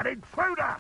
An intruder!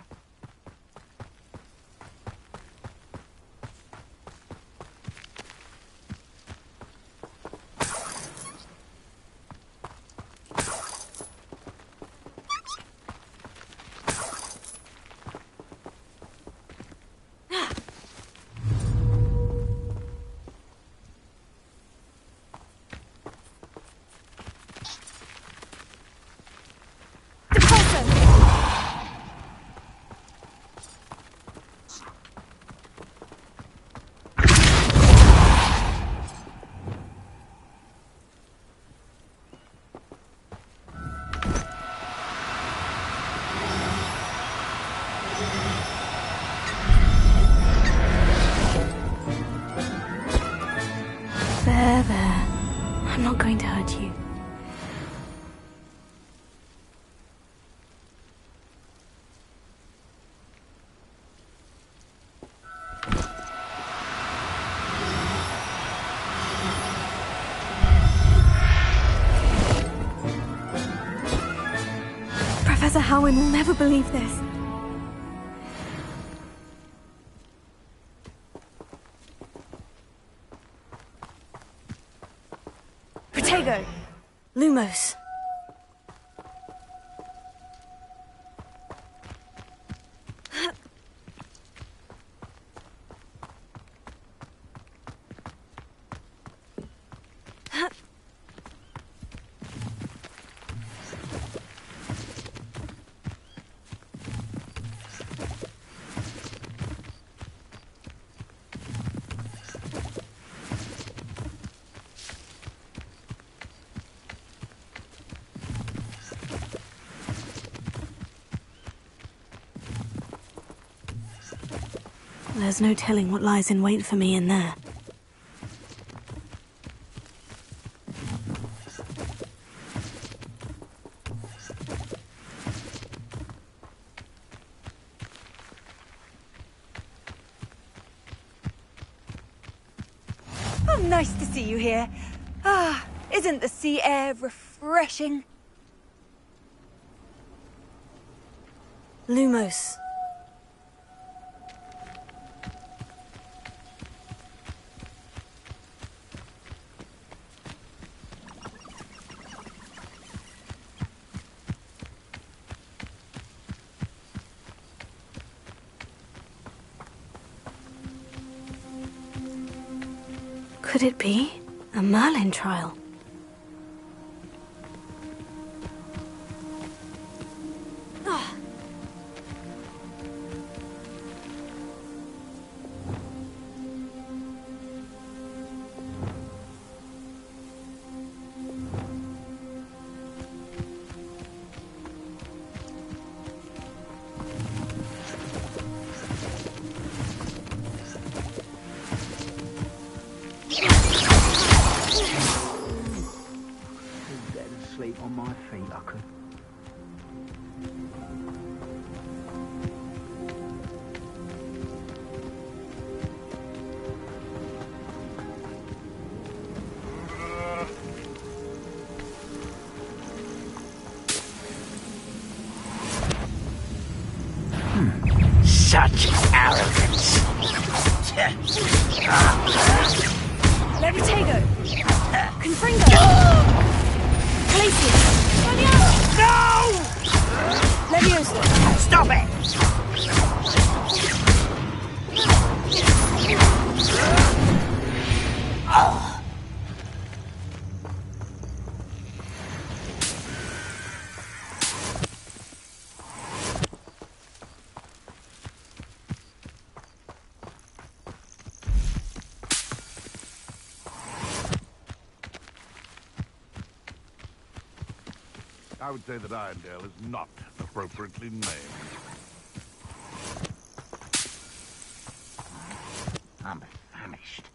There. I'm not going to hurt you. Professor Howin will never believe this. Protego! Lumos. There's no telling what lies in wait for me in there. Oh, nice to see you here. Ah, isn't the sea air refreshing? Lumos. Could it be a Merlin trial? Sleep on my feet, I could. Such arrogance. Levitago! Confringo! Glacius! No! Leviosa! Stop it! I would say that Irondale is not appropriately named. I'm famished.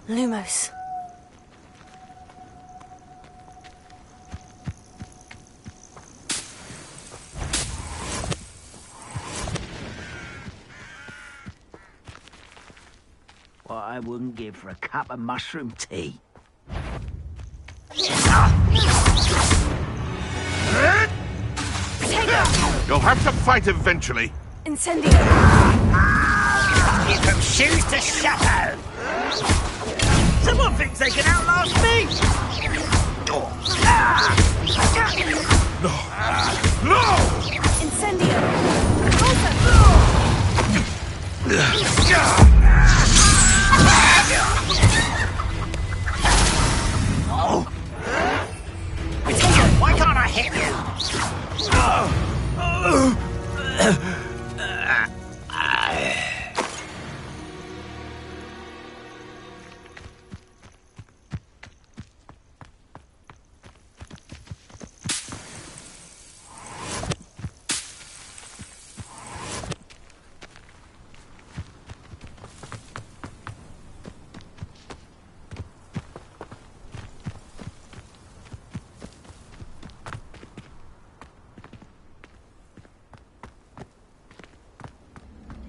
Lumos. I wouldn't give for a cup of mushroom tea. You'll have to fight eventually. Incendio! You from shoes to shadow! Someone thinks they can outlast me! No! Incendio! Oh! Why can't I hit you?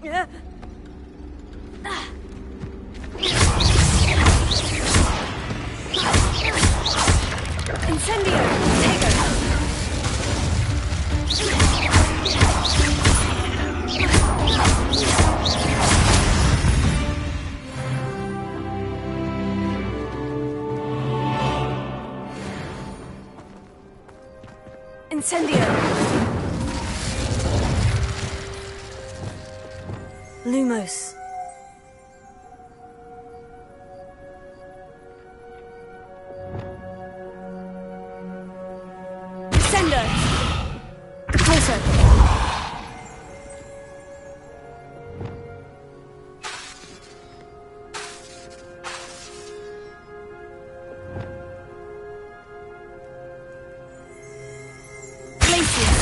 Yeah. Incendio! Take her! Incendio! Lumos. Descender! Closer! Glacius!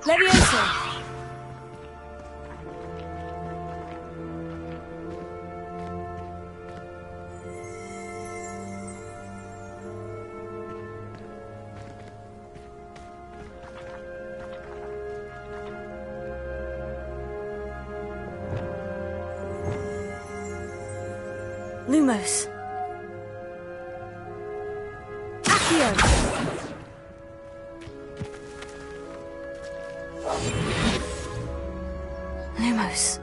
Leviosa! Lumos. Accio. Lumos.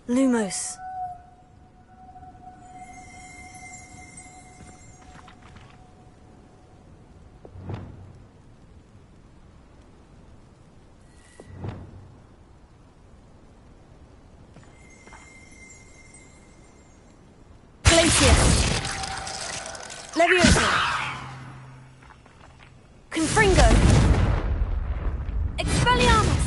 Lumos. Glacius. Levioso. Confringo. Expelliarmus.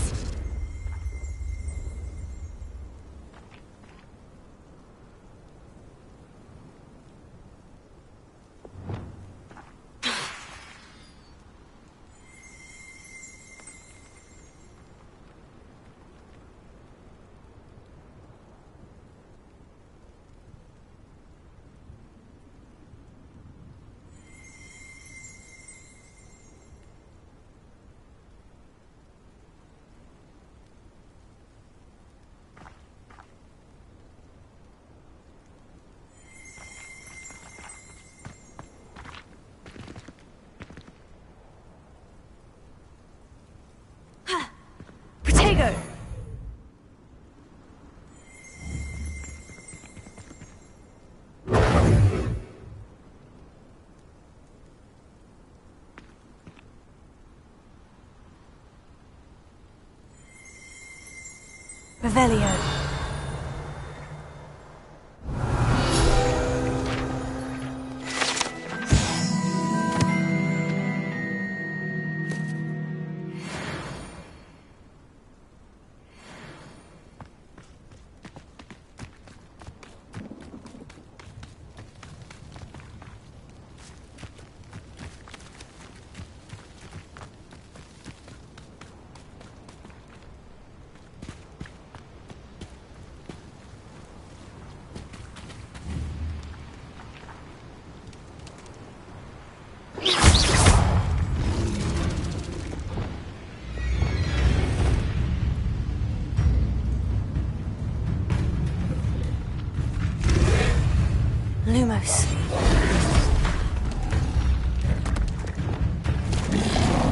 Protego. Revelio. Lumos.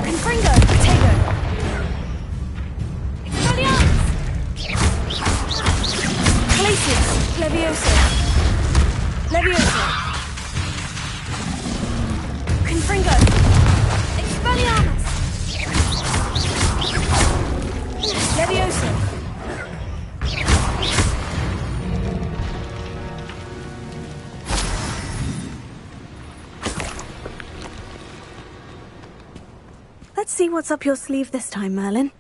Confringo. Protego. Expelliarmus. Glacius. Levioso. Levioso. Confringo. Expelliarmus. Levioso. Let's see what's up your sleeve this time, Merlin.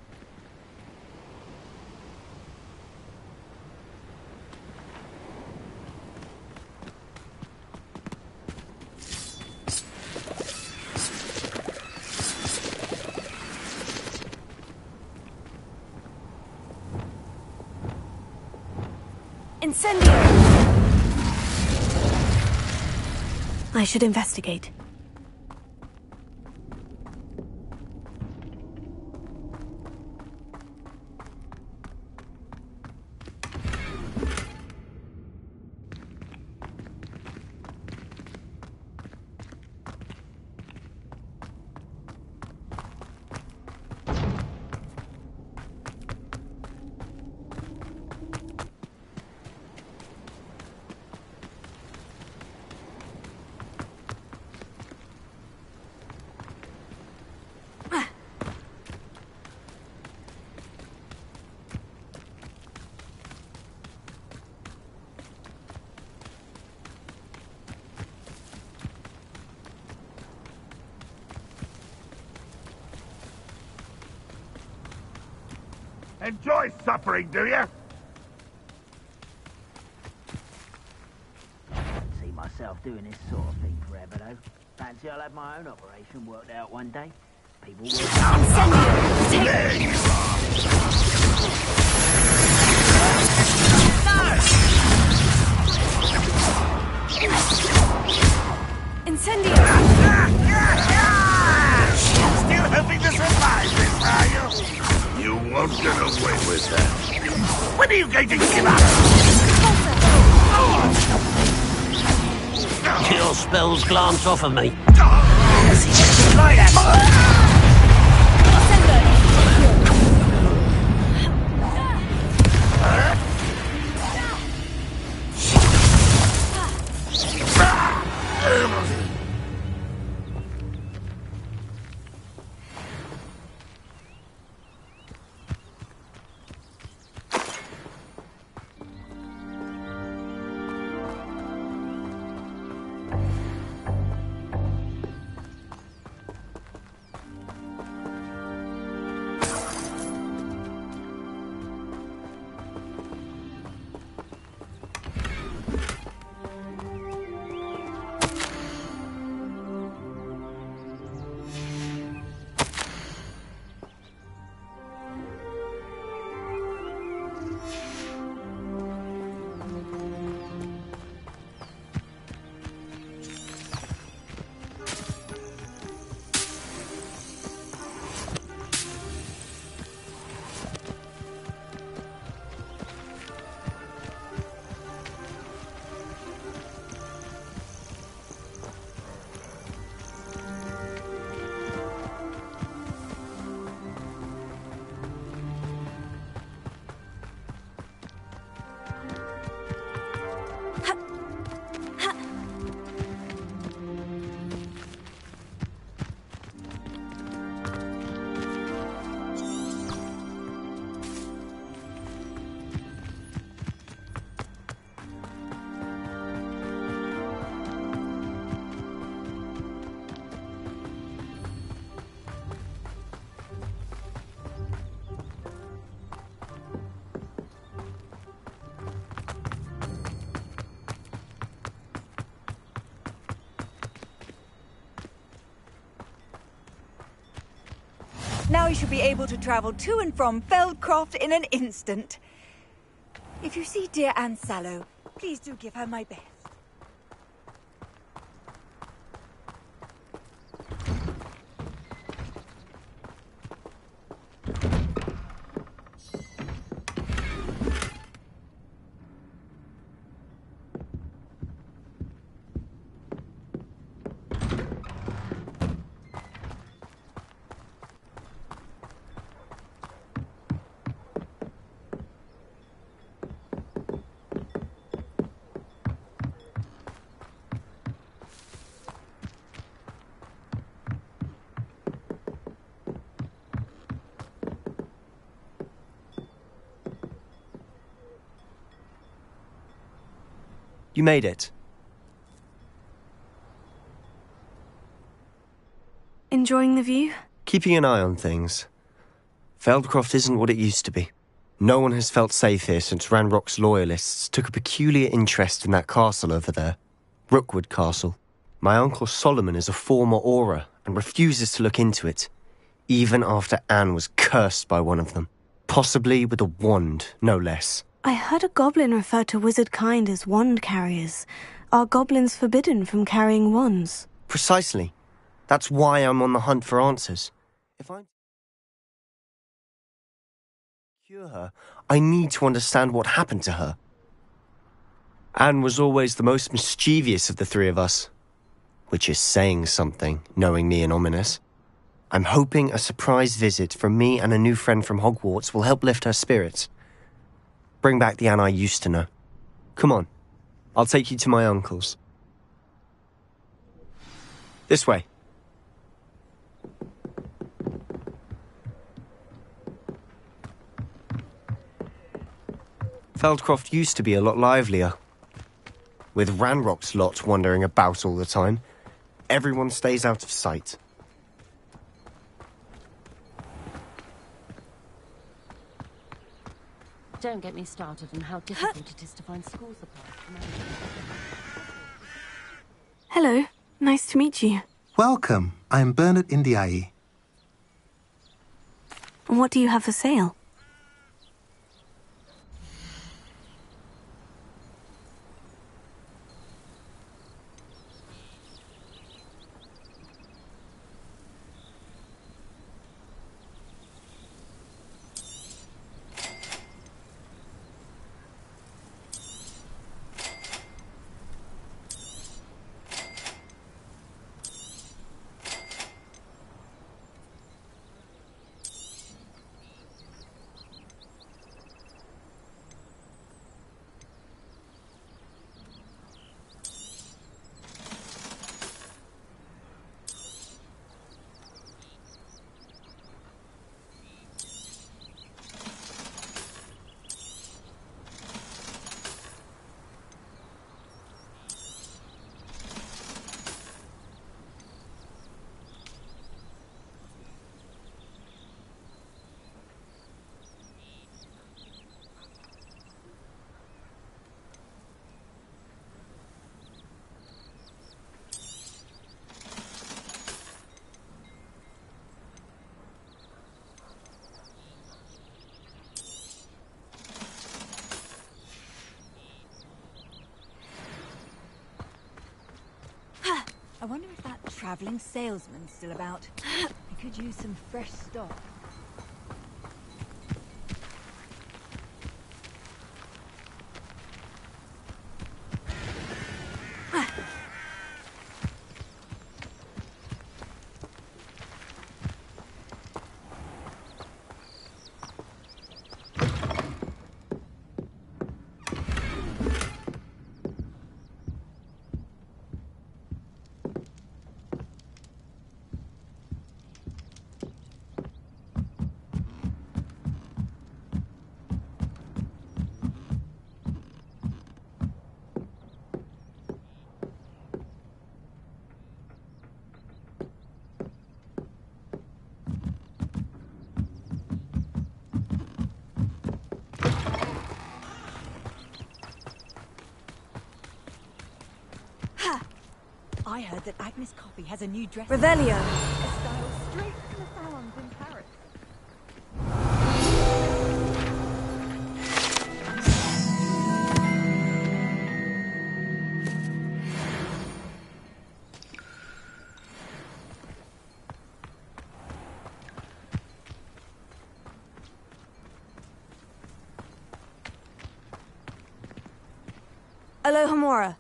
Incendio. I should investigate. Enjoy suffering, do you? See myself doing this sort of thing forever, though. Fancy I'll have my own operation worked out one day. People will... Incendio. Still hoping to survive this, are you? You won't get away with that. When are you going to give up? Your spells glance off of me. Now you should be able to travel to and from Feldcroft in an instant. If you see dear Anne Sallow, please do give her my best. You made it. Enjoying the view? Keeping an eye on things. Feldcroft isn't what it used to be. No one has felt safe here since Ranrock's loyalists took a peculiar interest in that castle over there. Rookwood Castle. My uncle Solomon is a former Auror and refuses to look into it, even after Anne was cursed by one of them. Possibly with a wand, no less. I heard a goblin refer to wizard kind as wand carriers. Are goblins forbidden from carrying wands? Precisely. That's why I'm on the hunt for answers. If I cure her, I need to understand what happened to her. Anne was always the most mischievous of the three of us, which is saying something, knowing me and ominous. I'm hoping a surprise visit from me and a new friend from Hogwarts will help lift her spirits. Bring back the Anne I used to know. Come on, I'll take you to my uncle's. This way. Feldcroft used to be a lot livelier. With Ranrock's lot wandering about all the time, everyone stays out of sight. Don't get me started on how difficult it is to find school supplies. Hello, nice to meet you. Welcome. I'm Bernard Indiai. What do you have for sale? I wonder if that travelling salesman's still about. I could use some fresh stock. I heard that Agnes Coffey has a new dress. Revelio. A style straight from the salons in Paris. Alohomora.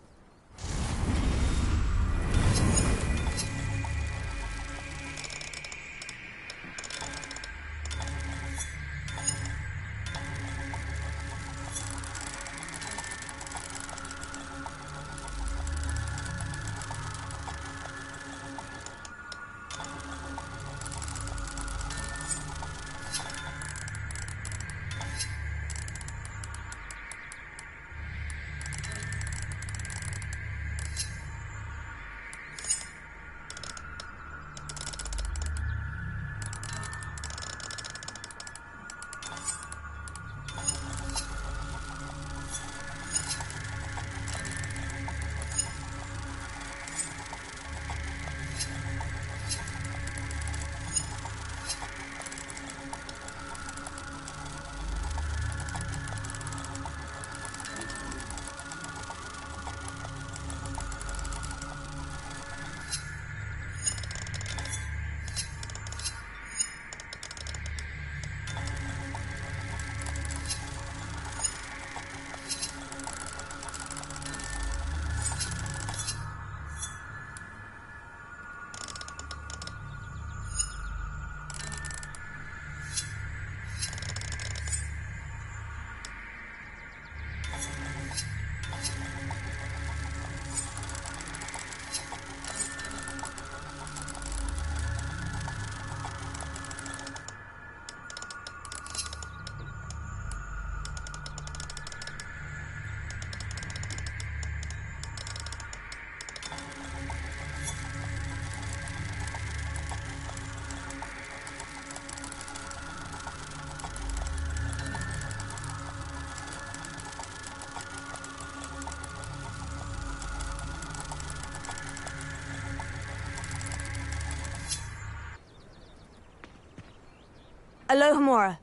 Alohomora.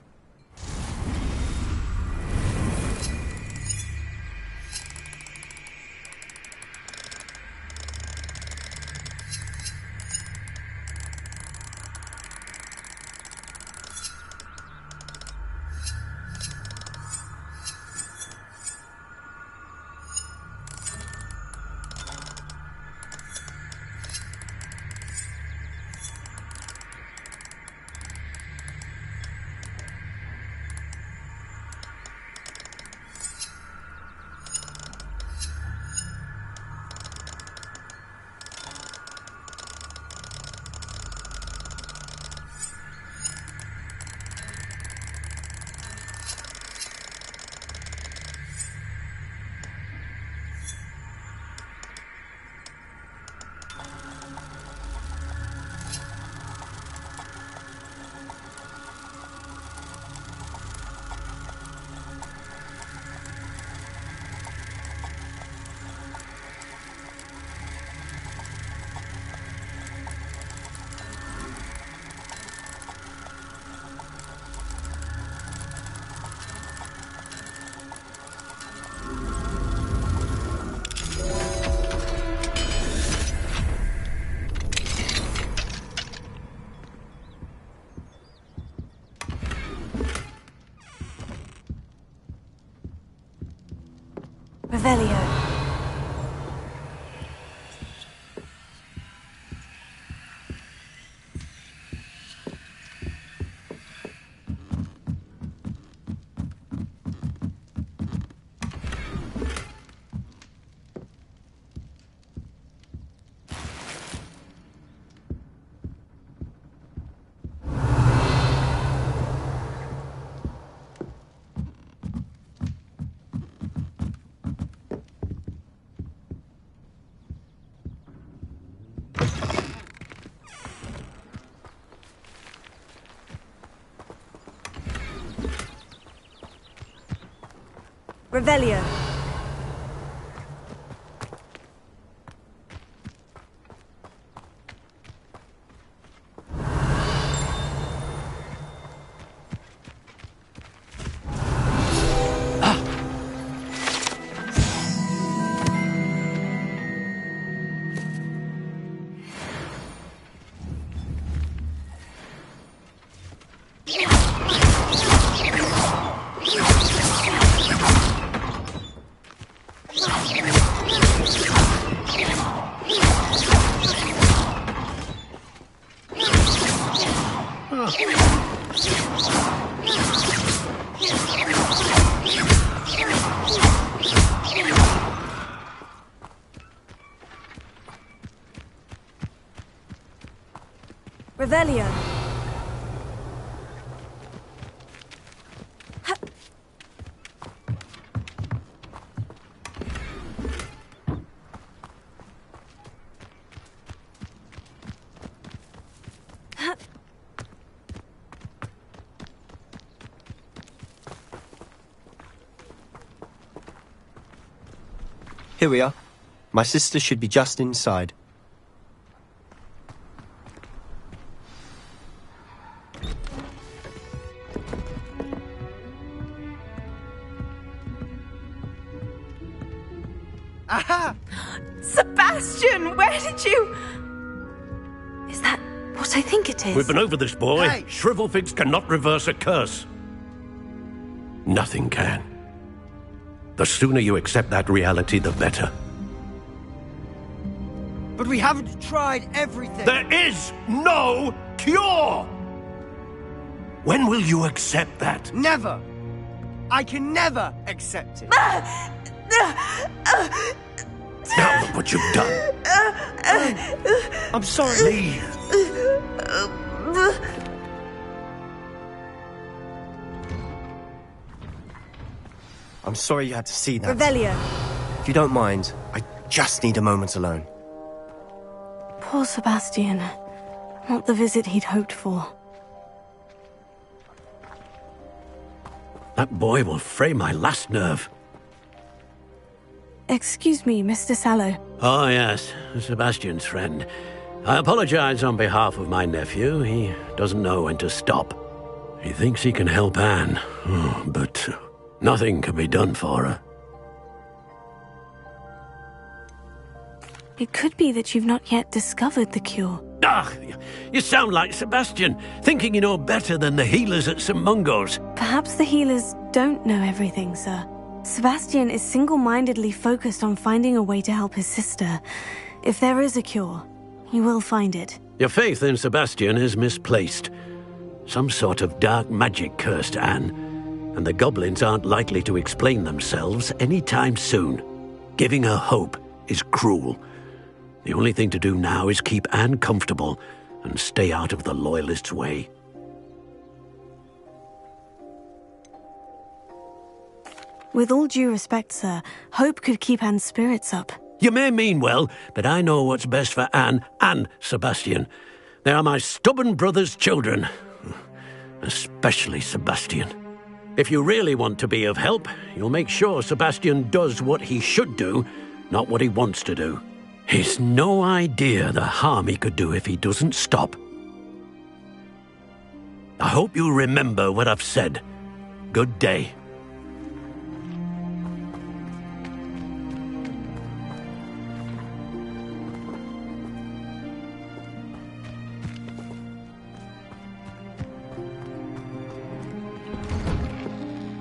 Revelio. Revelio. Revelio. Here we are. My sister should be just inside. Aha! Sebastian, where did you... Is that what I think it is? We've been over this, boy. Hey. Shrivelfigs cannot reverse a curse. Nothing can. The sooner you accept that reality, the better. But we haven't tried everything. There is no cure! When will you accept that? Never. I can never accept it. Now look what you've done. I'm sorry. Leave. I'm sorry you had to see that. Revelio. If you don't mind, I just need a moment alone. Poor Sebastian. Not the visit he'd hoped for. That boy will fray my last nerve. Excuse me, Mr. Sallow. Oh, yes, Sebastian's friend. I apologize on behalf of my nephew. He doesn't know when to stop. He thinks he can help Anne, but nothing can be done for her. It could be that you've not yet discovered the cure. Ah, you sound like Sebastian, thinking you know better than the healers at St. Mungo's. Perhaps the healers don't know everything, sir. Sebastian is single-mindedly focused on finding a way to help his sister. If there is a cure, he will find it. Your faith in Sebastian is misplaced. Some sort of dark magic cursed Anne, and the goblins aren't likely to explain themselves anytime soon. Giving her hope is cruel. The only thing to do now is keep Anne comfortable and stay out of the Loyalists' way. With all due respect, sir, hope could keep Anne's spirits up. You may mean well, but I know what's best for Anne and Sebastian. They are my stubborn brother's children. Especially Sebastian. If you really want to be of help, you'll make sure Sebastian does what he should do, not what he wants to do. He's no idea the harm he could do if he doesn't stop. I hope you remember what I've said. Good day.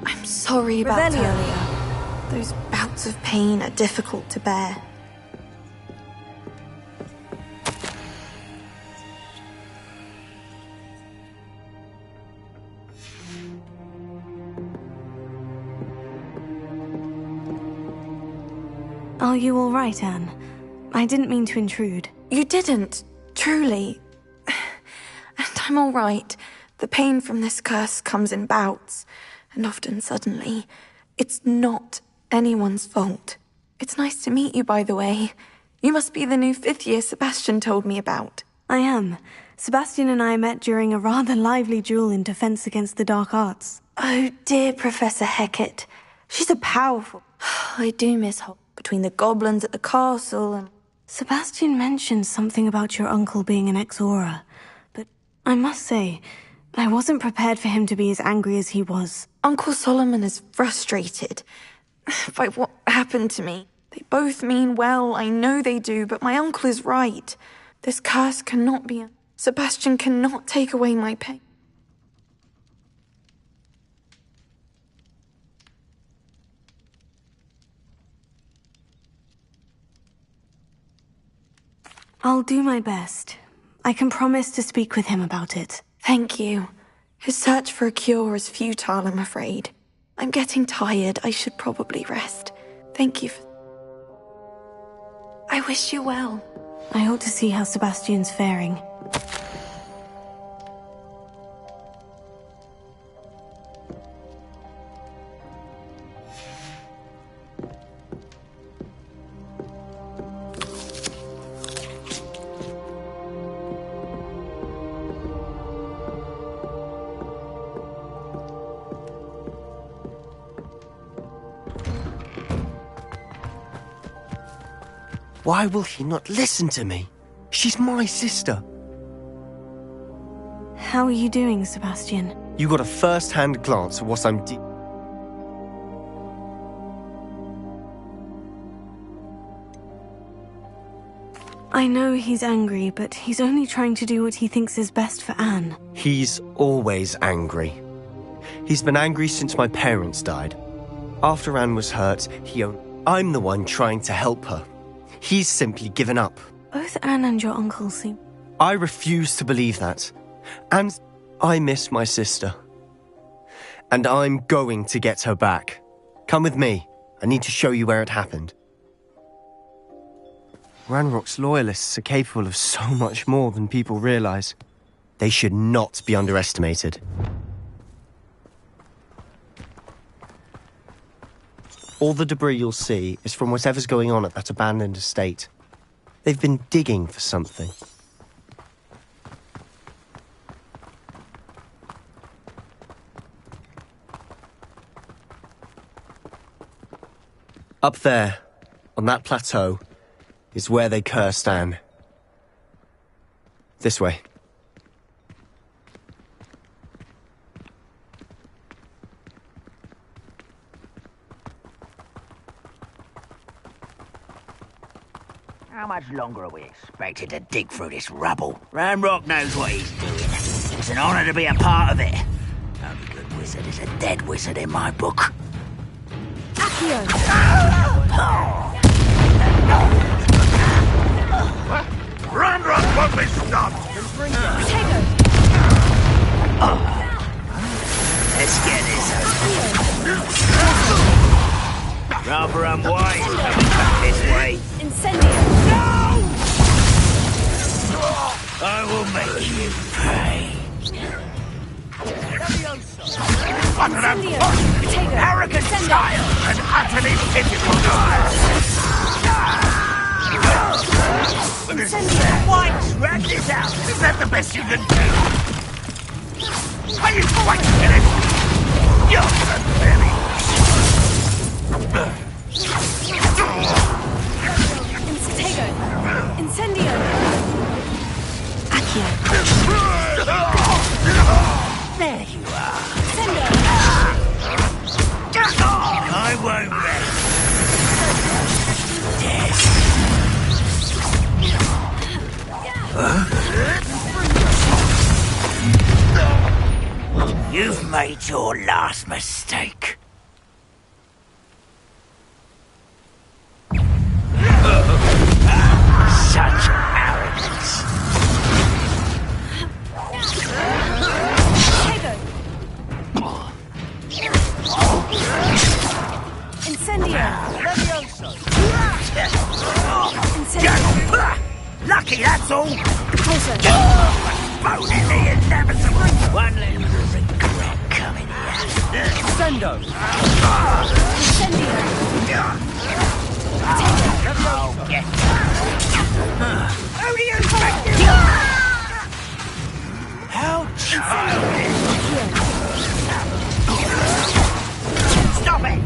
I'm sorry about Revelio. earlier. Those bouts of pain are difficult to bear. Are you all right, Anne? I didn't mean to intrude. You didn't, truly. And I'm all right. The pain from this curse comes in bouts, and often suddenly. It's not anyone's fault. It's nice to meet you, by the way. You must be the new 5th year Sebastian told me about. I am. Sebastian and I met during a rather lively duel in defense against the dark arts. Oh, dear Professor Hecat. She's a powerful... I do miss her. Between the goblins at the castle and... Sebastian mentioned something about your uncle being an ex-Aura, but I must say, I wasn't prepared for him to be as angry as he was. Uncle Solomon is frustrated by what happened to me. They both mean well, I know they do, but my uncle is right. This curse cannot be... Sebastian cannot take away my pain. I'll do my best. I can promise to speak with him about it. Thank you. His search for a cure is futile, I'm afraid. I'm getting tired. I should probably rest. Thank you for... I wish you well. I hope to see how Sebastian's faring. Why will he not listen to me? She's my sister. How are you doing, Sebastian? You got a first-hand glance at what I'm I know he's angry, but he's only trying to do what he thinks is best for Anne. He's always angry. He's been angry since my parents died. After Anne was hurt, I'm the one trying to help her. He's simply given up. Both Anne and your uncle seem... I refuse to believe that. And I miss my sister. And I'm going to get her back. Come with me. I need to show you where it happened. Ranrock's loyalists are capable of so much more than people realize. They should not be underestimated. All the debris you'll see is from whatever's going on at that abandoned estate. They've been digging for something. Up there, on that plateau, is where they cursed Anne. This way. How much longer are we expected to dig through this rubble? Ranrock knows what he's doing. It's an honor to be a part of it. Only good wizard is a dead wizard in my book. Accio! Ranrock won't be stopped! Potato! Let's get this over. Rather unwise coming back this way. Incendio! I will make you pay. Incendio! Potato! Arrogant Incendio! child and utterly pitiful guy! Incendio! Why drag this out? Is that the best you can do? Are you quite finished? You're pathetic! Potato! Incendio! Accio. There you are. Sendo! I won't rest. You've made your last mistake. Such arrogance. Incendio! Lucky, that's all. Closer! Bone in the inevitable. One little regret coming here. Sendo! Incendio! I'll get who do you think you are? How childish. Stop it!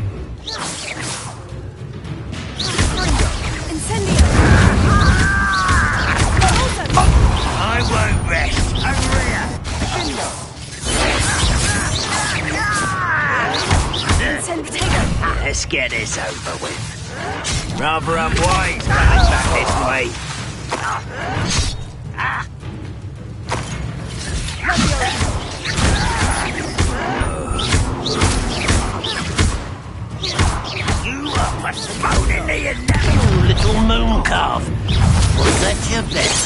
Incendio! I won't rest. Incendio! Let's get this over with. Rather unwise coming back this way. You are postponing the inevitable, little moon calf. Was that your best?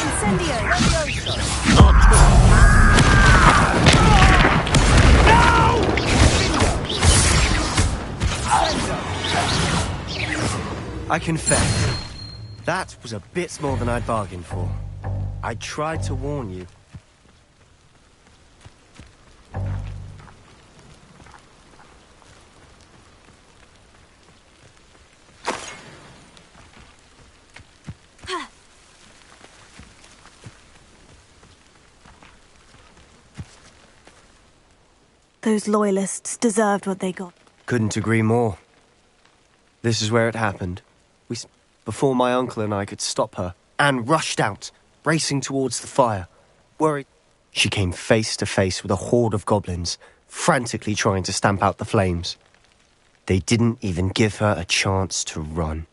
I confess, that was a bit more than I'd bargained for. I tried to warn you. Those loyalists deserved what they got. Couldn't agree more. This is where it happened. Before my uncle and I could stop her, Anne rushed out, racing towards the fire. Worried, she came face to face with a horde of goblins, frantically trying to stamp out the flames. They didn't even give her a chance to run.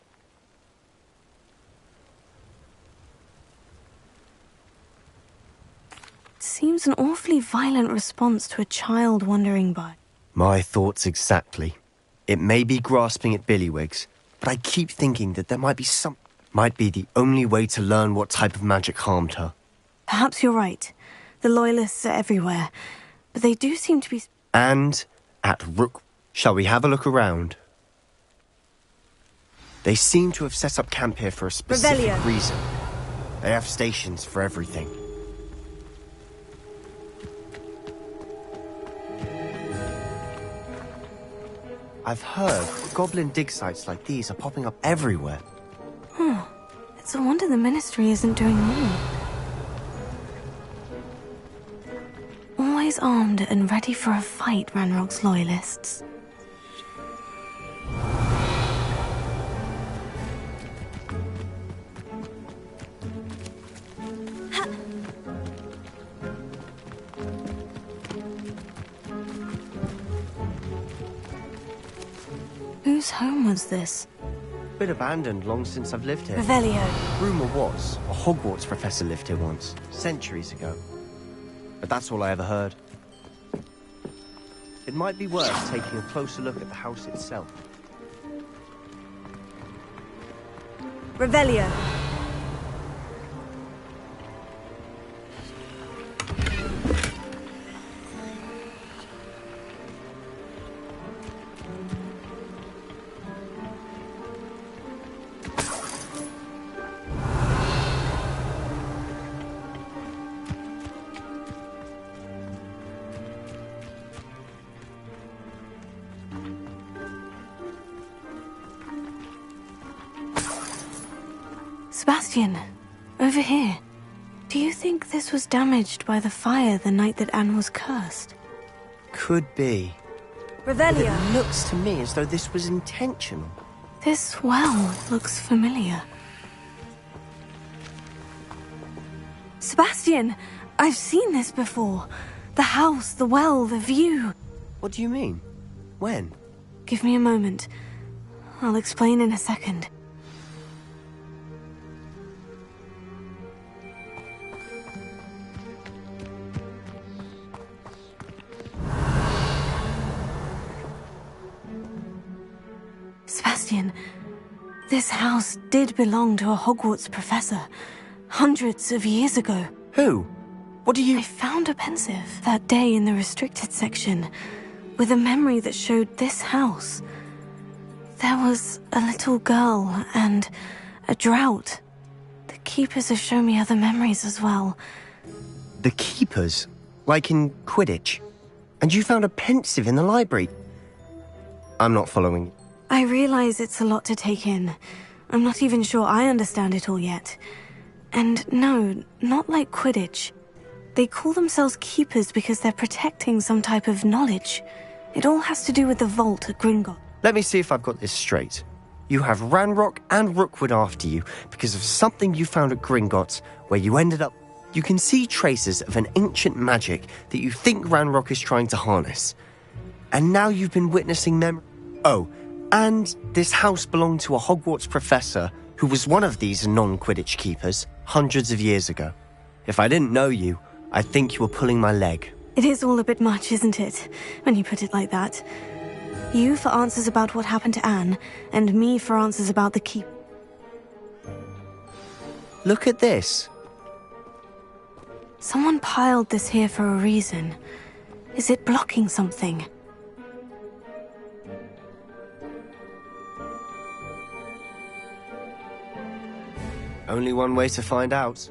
Seems an awfully violent response to a child wandering by. My thoughts exactly. It may be grasping at billywhigs, but I keep thinking that there might be the only way to learn what type of magic harmed her. Perhaps you're right. The Loyalists are everywhere, but they do seem to be... And at Rook... Shall we have a look around? They seem to have set up camp here for a specific reason. They have stations for everything. I've heard goblin dig sites like these are popping up everywhere. It's a wonder the Ministry isn't doing more. Always armed and ready for a fight, Ranrock's Loyalists. Whose home was this? Been abandoned long since I've lived here. Revelio. Rumour was a Hogwarts professor lived here once, centuries ago. But that's all I ever heard. It might be worth taking a closer look at the house itself. Revelio. Sebastian, over here. Do you think this was damaged by the fire the night that Anne was cursed? Could be. But it Revelio. looks to me as though this was intentional. This well looks familiar. Sebastian, I've seen this before. The house, the well, the view. What do you mean? When? Give me a moment. I'll explain in a second. Sebastian, this house did belong to a Hogwarts professor, hundreds of years ago. Who? What do you... I found a pensive that day in the restricted section, with a memory that showed this house. There was a little girl and a drought. The keepers have shown me other memories as well. The keepers? Like in Quidditch? And you found a pensive in the library? I'm not following. I realize it's a lot to take in. I'm not even sure I understand it all yet. And no, not like Quidditch. They call themselves keepers because they're protecting some type of knowledge. It all has to do with the vault at Gringotts. Let me see if I've got this straight. You have Ranrock and Rookwood after you because of something you found at Gringotts where you ended up... You can see traces of an ancient magic that you think Ranrock is trying to harness. And now you've been witnessing them... Oh, and this house belonged to a Hogwarts professor who was one of these non-Quidditch keepers hundreds of years ago. If I didn't know you, I think you were pulling my leg. It is all a bit much, isn't it, when you put it like that? You for answers about what happened to Anne, and me for answers about the keep. Look at this. Someone piled this here for a reason. Is it blocking something? Only one way to find out.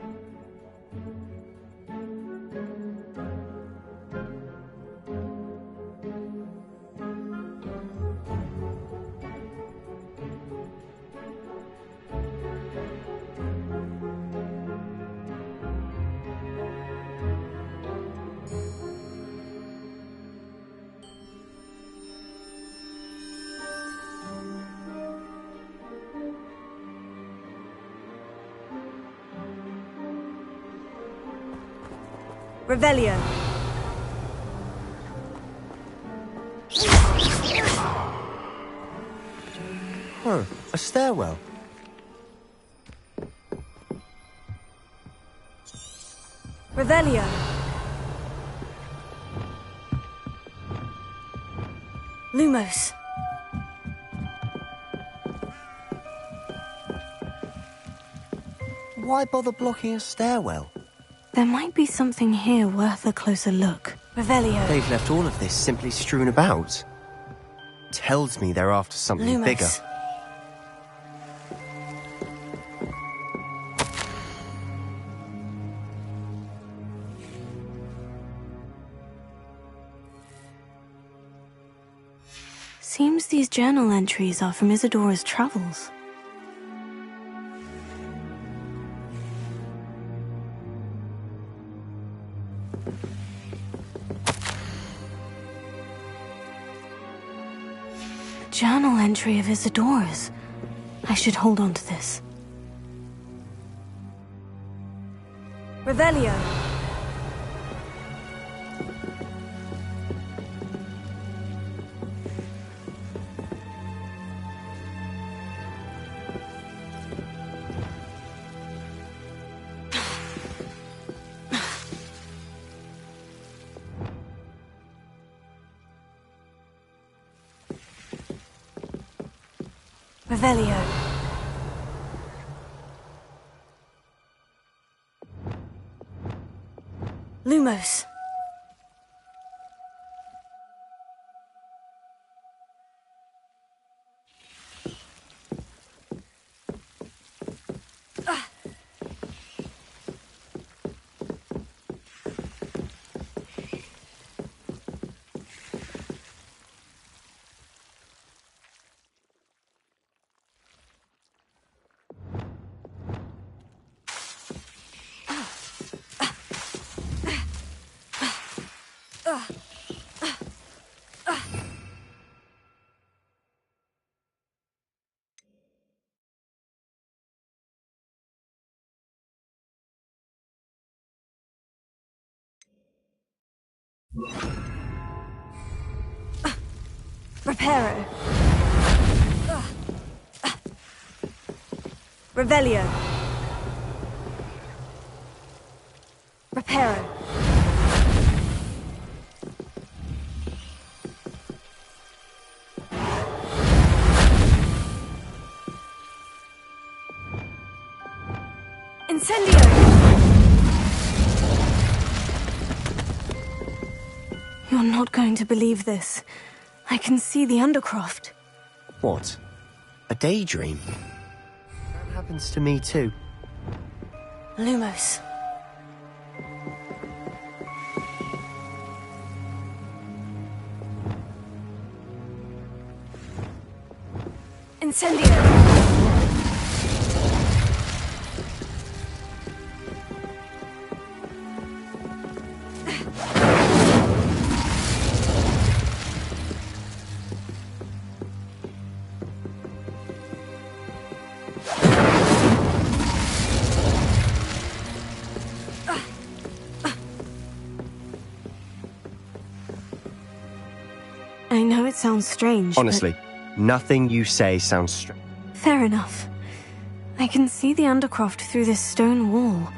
Revelio. Huh, a stairwell. Revelio. Lumos. Why bother blocking a stairwell? There might be something here worth a closer look. Revelio. They've left all of this simply strewn about. Tells me they're after something Lumos. bigger. Seems these journal entries are from Isadora's travels. A journal entry of Isadora's. I should hold on to this. Revelio. Revelio. Lumos. Reparo. Revelio. Reparo. Incendio. You're not going to believe this. I can see the Undercroft. What? A daydream? That happens to me too. Lumos. Incendio. I know it sounds strange, Honestly, nothing you say sounds strange. but fair enough. I can see the Undercroft through this stone wall.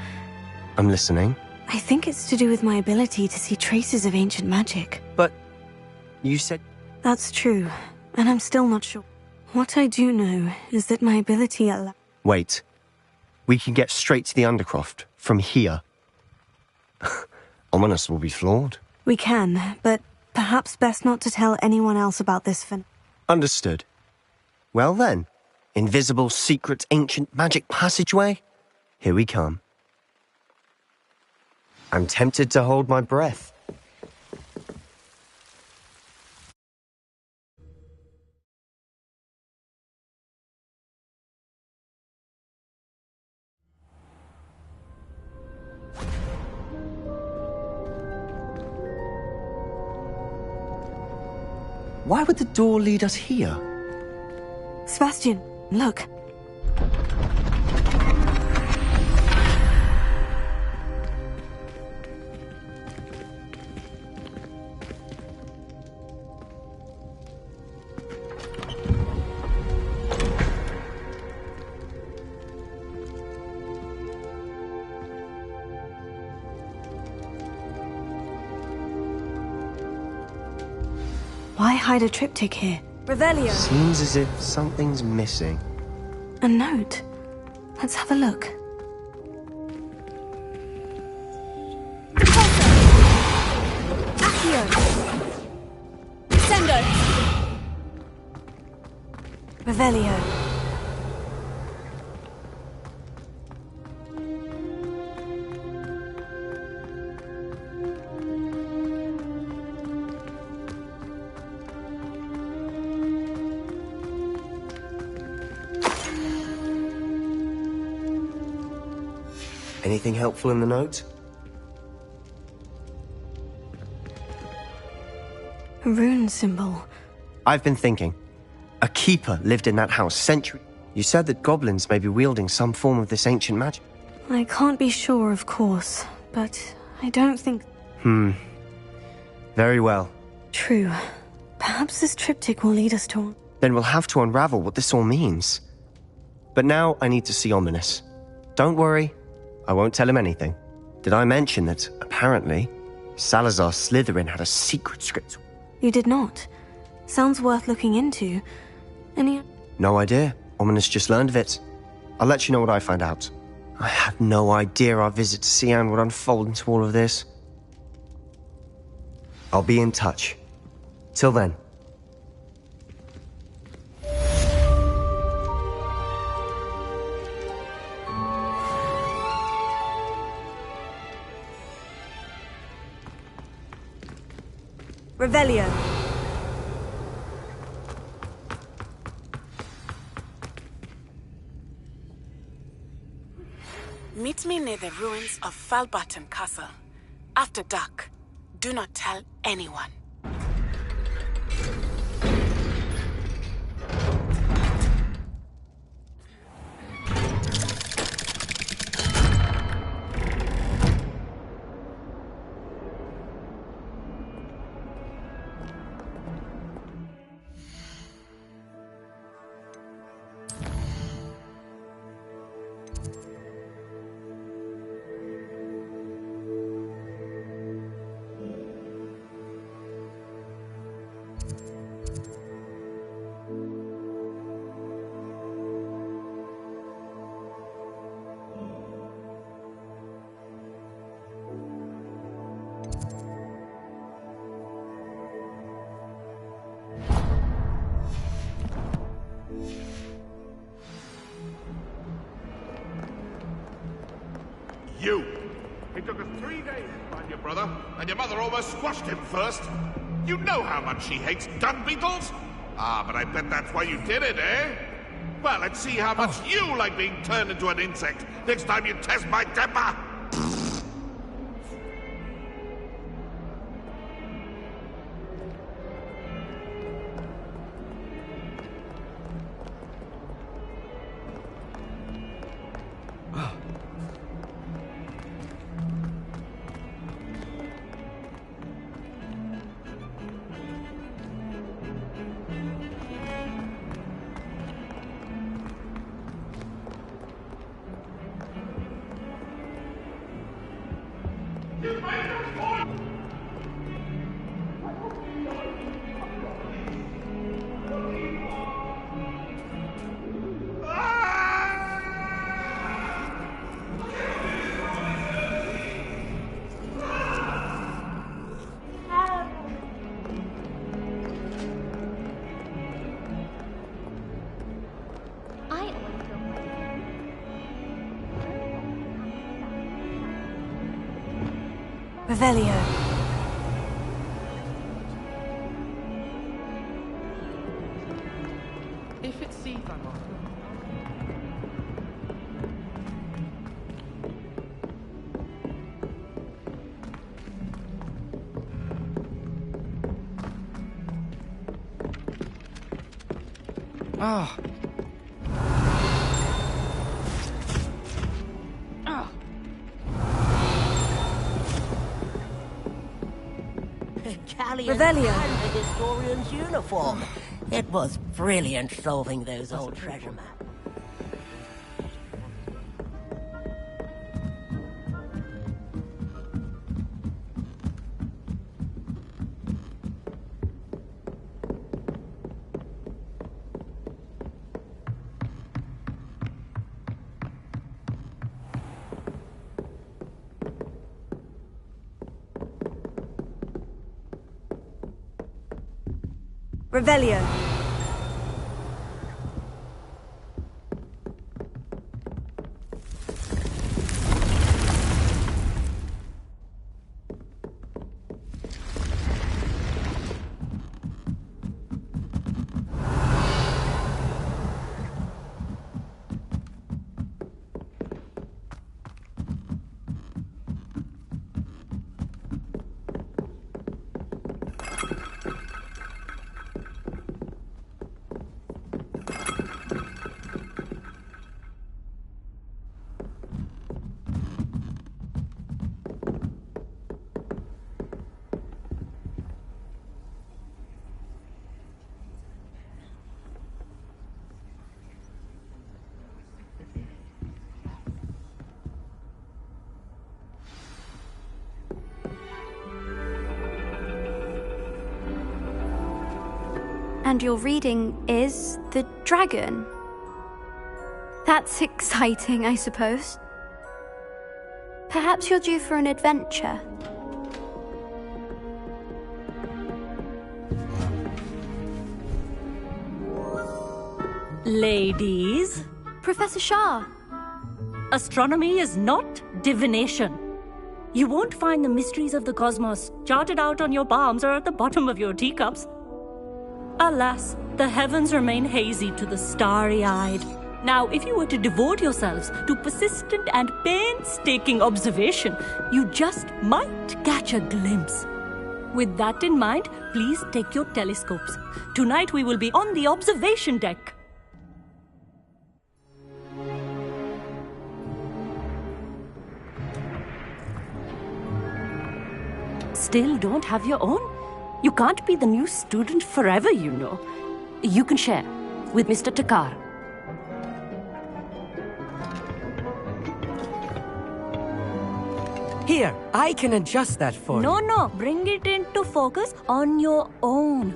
I'm listening. I think it's to do with my ability to see traces of ancient magic. But you said... That's true, and I'm still not sure. What I do know is that my ability Wait. We can get straight to the Undercroft from here. Ominous will be flawed. We can, but perhaps best not to tell anyone else about this for... Understood. Well then, invisible, secret, ancient magic passageway? Here we come. I'm tempted to hold my breath. Why would the door lead us here? Sebastian, look. hide a triptych here. Revelio. Seems as if something's missing. A note. Let's have a look. Accio. Sendo. Revelio. Anything helpful in the note? A rune symbol. I've been thinking. A keeper lived in that house centuries. You said that goblins may be wielding some form of this ancient magic. I can't be sure, of course, but I don't think... Very well. True. Perhaps this triptych will lead us to... Then we'll have to unravel what this all means. But now I need to see Ominous. Don't worry, I won't tell him anything. Did I mention that, apparently, Salazar Slytherin had a secret script? You did not. Sounds worth looking into. Any... No idea. Ominous just learned of it. I'll let you know what I find out. I had no idea our visit to Cian would unfold into all of this. I'll be in touch. Till then. Revelio. Meet me near the ruins of Falbaton Castle. After dark. Do not tell anyone. You! It took us 3 days to find your brother, and your mother almost squashed him first. You know how much she hates dung beetles? Ah, but I bet that's why you did it, eh? Well, let's see how much you like being turned into an insect next time you test my temper! Revelio. If it's safe, I'm on. Ah. Revelio. And the historian's uniform. It was brilliant solving those old treasure maps. Revelio. And your reading is the dragon. That's exciting, I suppose. Perhaps you're due for an adventure. Ladies. Professor Shah. Astronomy is not divination. You won't find the mysteries of the cosmos charted out on your palms or at the bottom of your teacups. Alas, the heavens remain hazy to the starry-eyed. Now, if you were to devote yourselves to persistent and painstaking observation, you just might catch a glimpse. With that in mind, please take your telescopes. Tonight we will be on the observation deck. Still don't have your own? You can't be the new student forever, you know. You can share with Mr. Takar. Here, I can adjust that for you. No, bring it into focus on your own.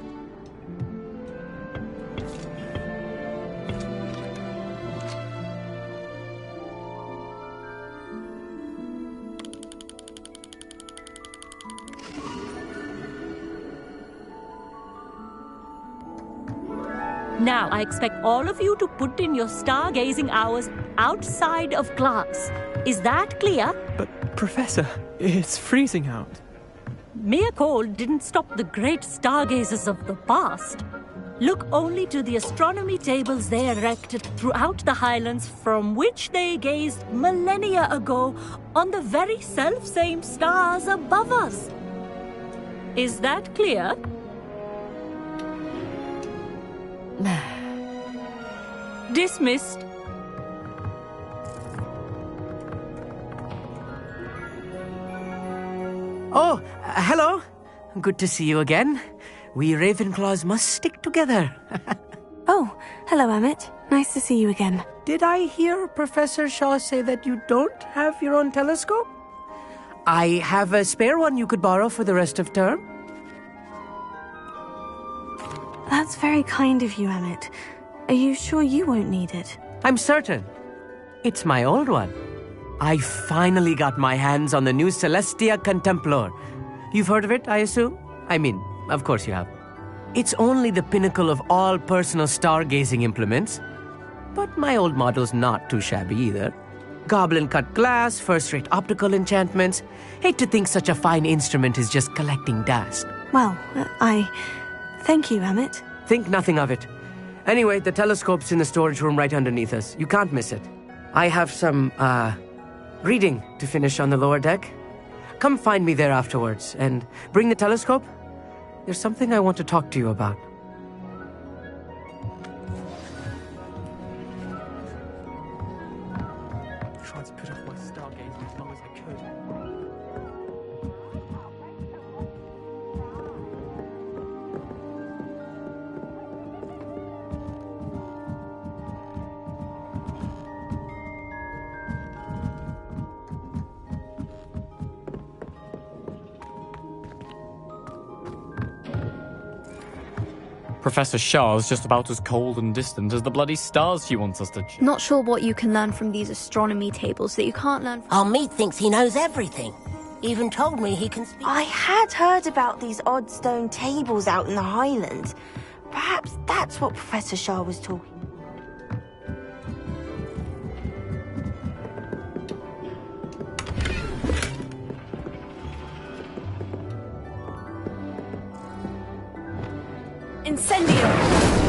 Now, I expect all of you to put in your stargazing hours outside of class. Is that clear? But, Professor, it's freezing out. Mere cold didn't stop the great stargazers of the past. Look only to the astronomy tables they erected throughout the highlands from which they gazed millennia ago on the very self-same stars above us. Is that clear? Dismissed. Oh, hello. Good to see you again. We Ravenclaws must stick together. Oh, hello, Amit. Nice to see you again. Did I hear Professor Shaw say that you don't have your own telescope? I have a spare one you could borrow for the rest of term. That's very kind of you, Amit. Are you sure you won't need it? I'm certain. It's my old one. I finally got my hands on the new Celestia Contemplor. You've heard of it, I assume? I mean, of course you have. It's only the pinnacle of all personal stargazing implements. But my old model's not too shabby either. Goblin-cut glass, first-rate optical enchantments. Hate to think such a fine instrument is just collecting dust. Well, thank you, Amit. Think nothing of it. Anyway, the telescope's in the storage room right underneath us. You can't miss it. I have some, reading to finish on the lower deck. Come find me there afterwards, and bring the telescope. There's something I want to talk to you about. Tried to put off my stargazing as long as I could. Professor Shah's just about as cold and distant as the bloody stars she wants us to check. Not sure what you can learn from these astronomy tables that you can't learn from... Oh, Meat thinks he knows everything. Even told me he can speak... I had heard about these odd stone tables out in the Highlands, Perhaps that's what Professor Shah was talking. Incendio!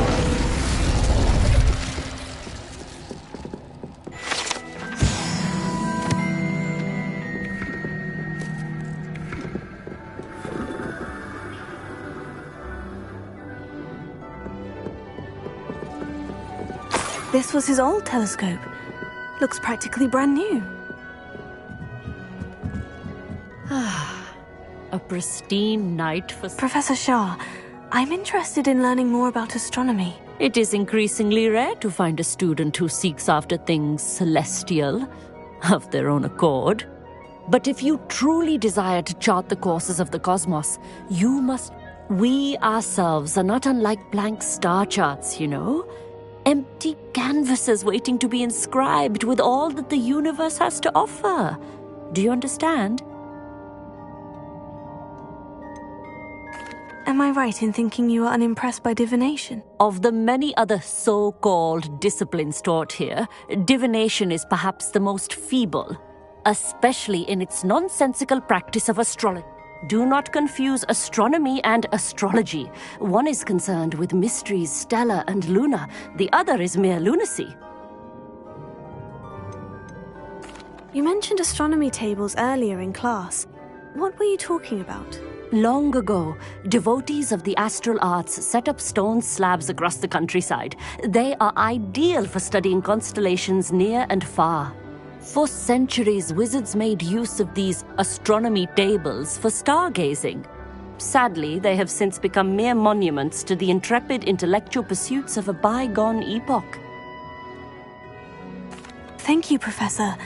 This was his old telescope. Looks practically brand new. A pristine night for... Professor Shah, I'm interested in learning more about astronomy. It is increasingly rare to find a student who seeks after things celestial, of their own accord. But if you truly desire to chart the courses of the cosmos, you must... We ourselves are not unlike blank star charts, you know? Empty canvases waiting to be inscribed with all that the universe has to offer. Do you understand? Am I right in thinking you are unimpressed by divination? Of the many other so-called disciplines taught here, divination is perhaps the most feeble, especially in its nonsensical practice of astrology. Do not confuse astronomy and astrology. One is concerned with mysteries stellar and lunar. The other is mere lunacy. You mentioned astronomy tables earlier in class. What were you talking about? Long ago, devotees of the astral arts set up stone slabs across the countryside. They are ideal for studying constellations near and far. For centuries, wizards made use of these astronomy tables for stargazing. Sadly, they have since become mere monuments to the intrepid intellectual pursuits of a bygone epoch. Thank you, Professor.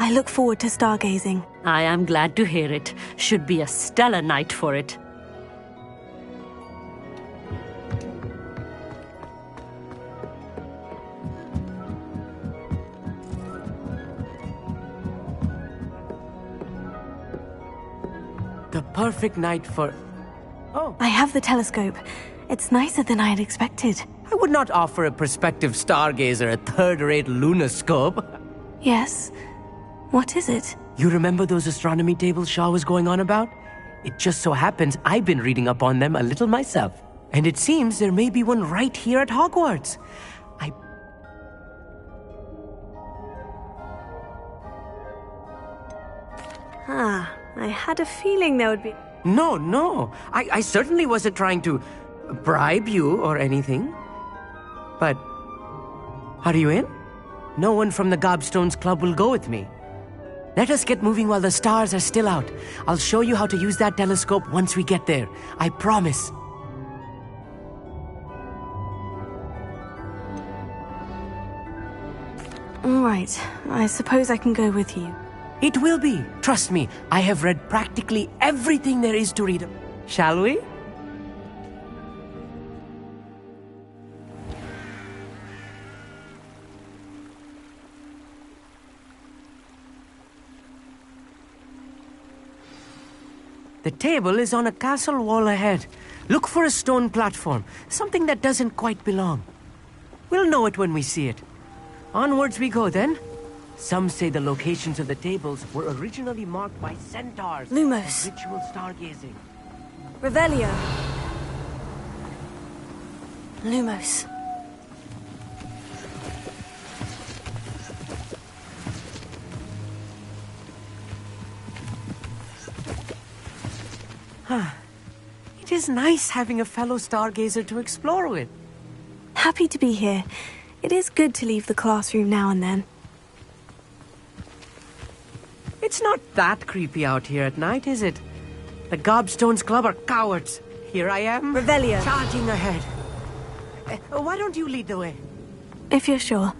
I look forward to stargazing. I am glad to hear it. Should be a stellar night for it. The perfect night for... Oh. I have the telescope. It's nicer than I had expected. I would not offer a prospective stargazer a third-rate lunoscope. Yes. What is it? You remember those astronomy tables Shah was going on about? It just so happens I've been reading up on them a little myself. And it seems there may be one right here at Hogwarts. I had a feeling there would be... No. I certainly wasn't trying to bribe you or anything. But... are you in? No one from the Gobstones Club will go with me. Let us get moving while the stars are still out. I'll show you how to use that telescope once we get there. I promise. All right. I suppose I can go with you. It will be. Trust me, I have read practically everything there is to read. Shall we? The table is on a castle wall ahead. Look for a stone platform, something that doesn't quite belong. We'll know it when we see it. Onwards we go then. Some say the locations of the tables were originally marked by centaurs. Lumos. Ritual stargazing. Revelio. Lumos. It is nice having a fellow stargazer to explore with. Happy to be here. It is good to leave the classroom now and then. It's not that creepy out here at night, is it? The Gobstones Club are cowards. Here I am. Revelio. Charging ahead. Why don't you lead the way? If you're sure.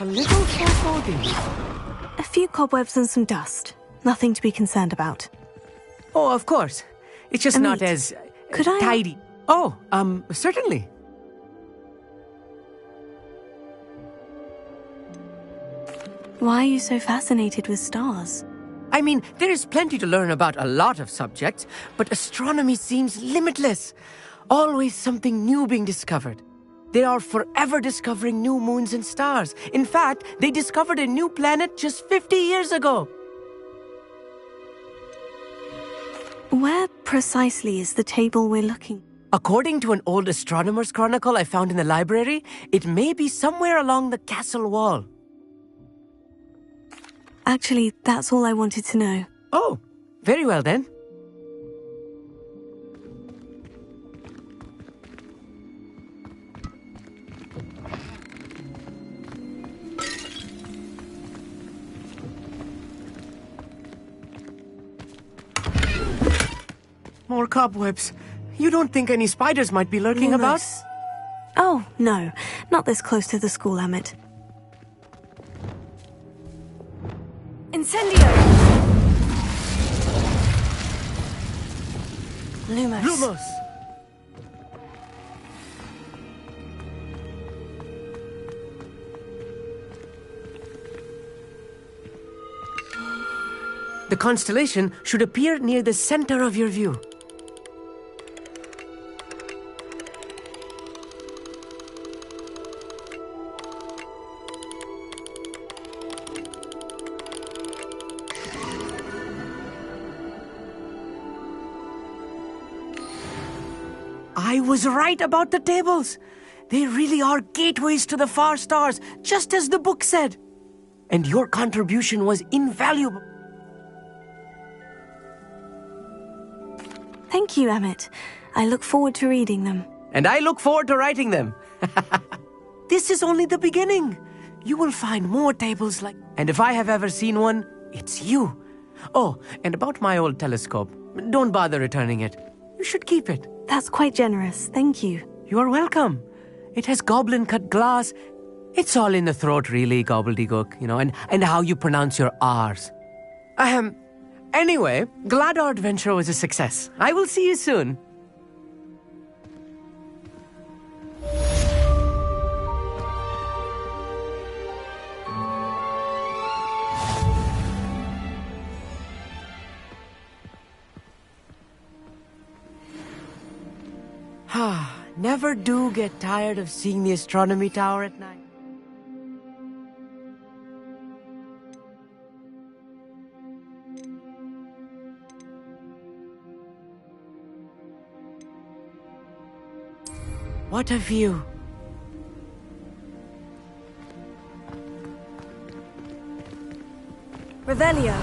A little foreboding. A few cobwebs and some dust. Nothing to be concerned about. Oh, of course. It's just not as Could I... tidy. Oh, certainly. Why are you so fascinated with stars? I mean, there is plenty to learn about a lot of subjects, but astronomy seems limitless. Always something new being discovered. They are forever discovering new moons and stars. In fact, they discovered a new planet just 50 years ago. Where precisely is the table we're looking? According to an old astronomer's chronicle I found in the library, it may be somewhere along the castle wall. Actually, that's all I wanted to know. Oh, very well then. More cobwebs. You don't think any spiders might be lurking about? Oh, no. Not this close to the school, Emmett. Incendio! Lumos. Lumos! The constellation should appear near the center of your view. I was right about the tables. They really are gateways to the far stars, just as the book said. And your contribution was invaluable. Thank you, Emmett. I look forward to reading them. And I look forward to writing them. This is only the beginning. You will find more tables like... And if I have ever seen one, it's you. Oh, and about my old telescope. Don't bother returning it. You should keep it. That's quite generous. Thank you. You are welcome. It has goblin-cut glass. It's all in the throat, really, gobbledygook, and how you pronounce your R's. Anyway, glad our adventure was a success. I will see you soon. Never do get tired of seeing the astronomy tower at night. What a view! Revelio.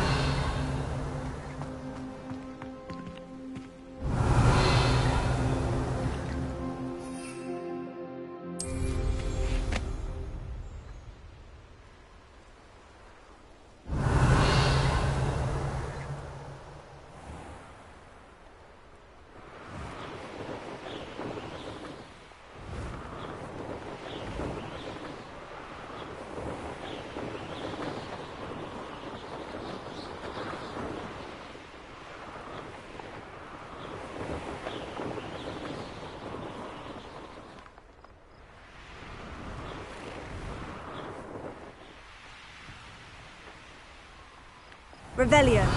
Revelio.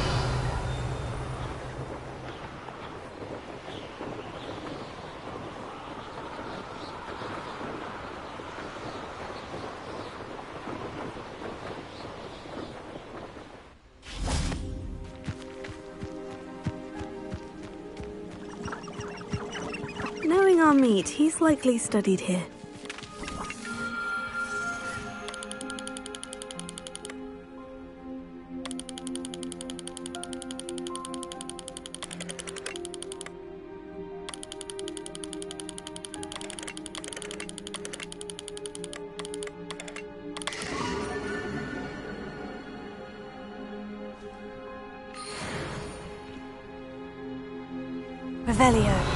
Knowing our meat, he's likely studied here. Revelio.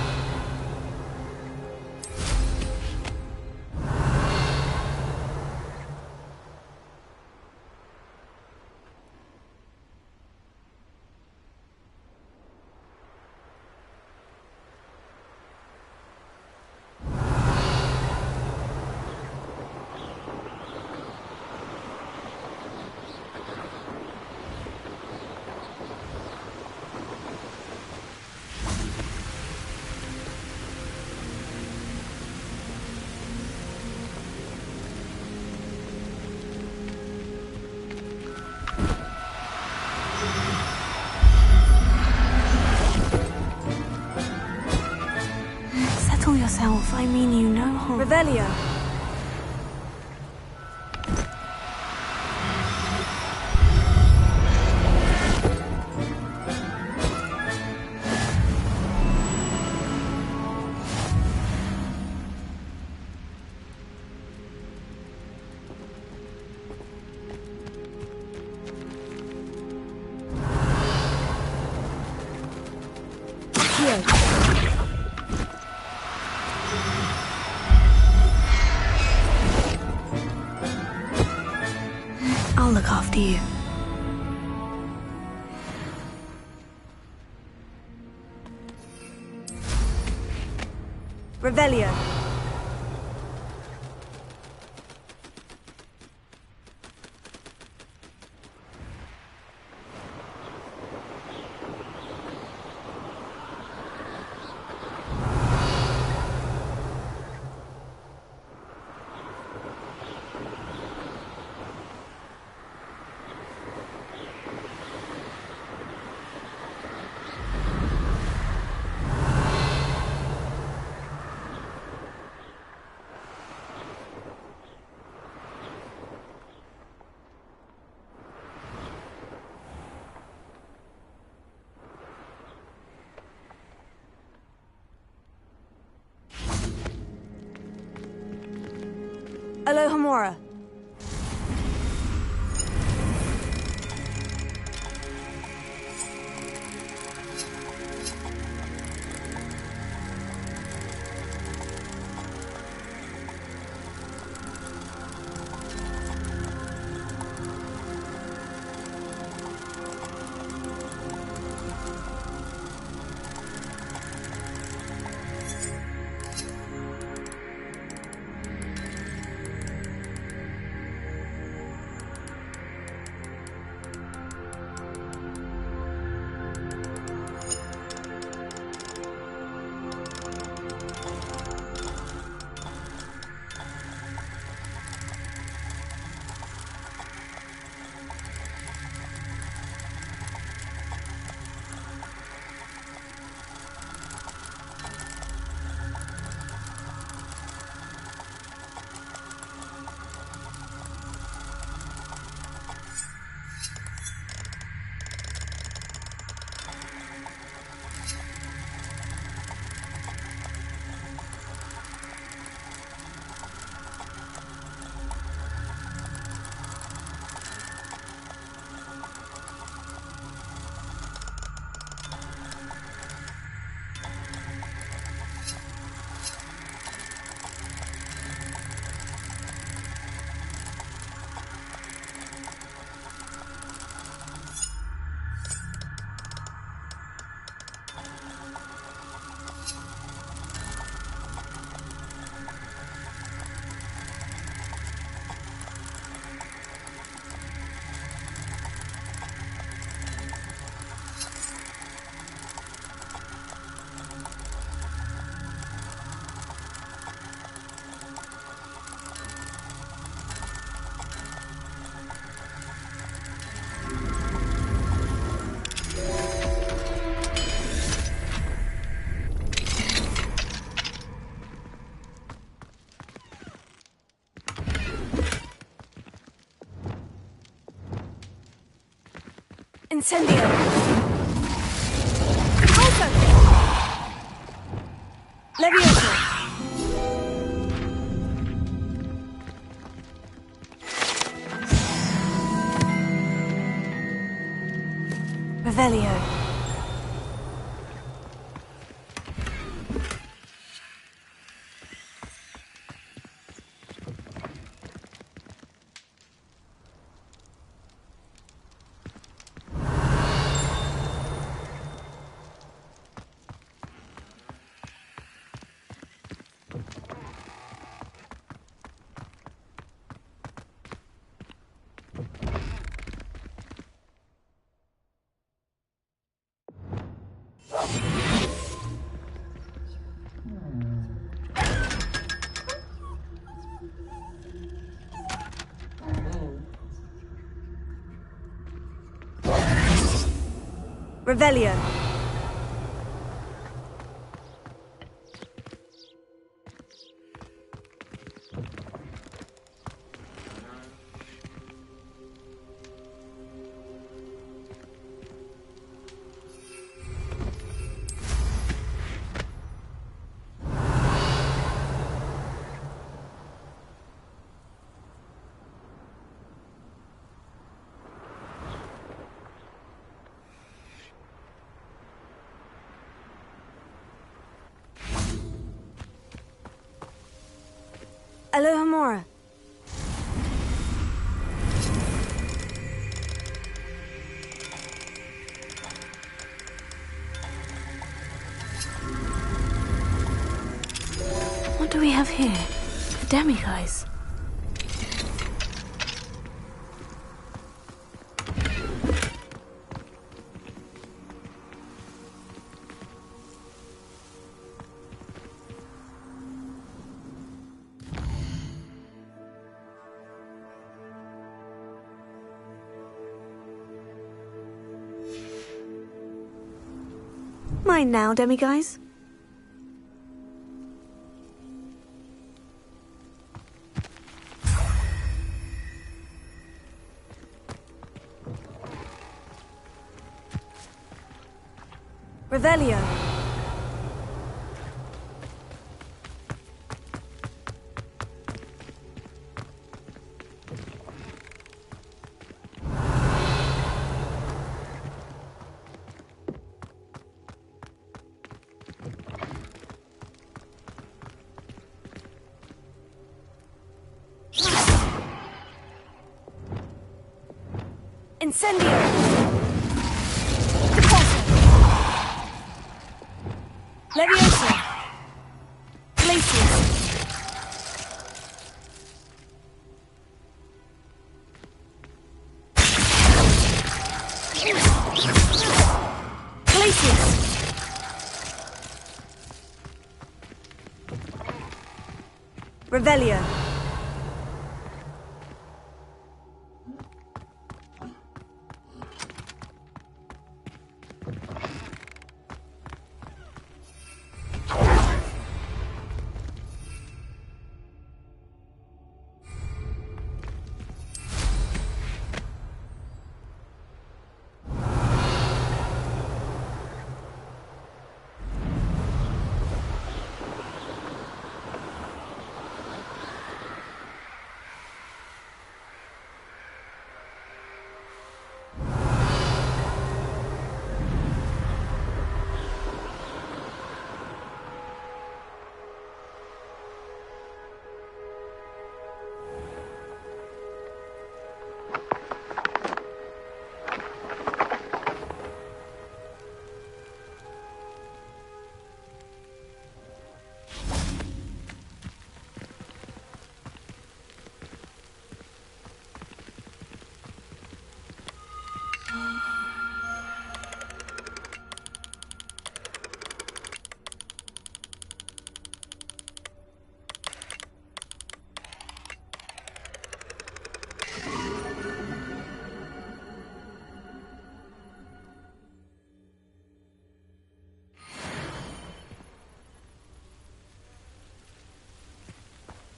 yourself, I mean you no harm. Revelio. I'll look after you. Revelio. Alohomora. Incendio! Alto! Levioso! Revelio. Revelio. Alohomora. What do we have here? The demiguise. Mine now, demiguise. Revelio. Incendio. Leviosa! Glacius! Glacius! Revelio!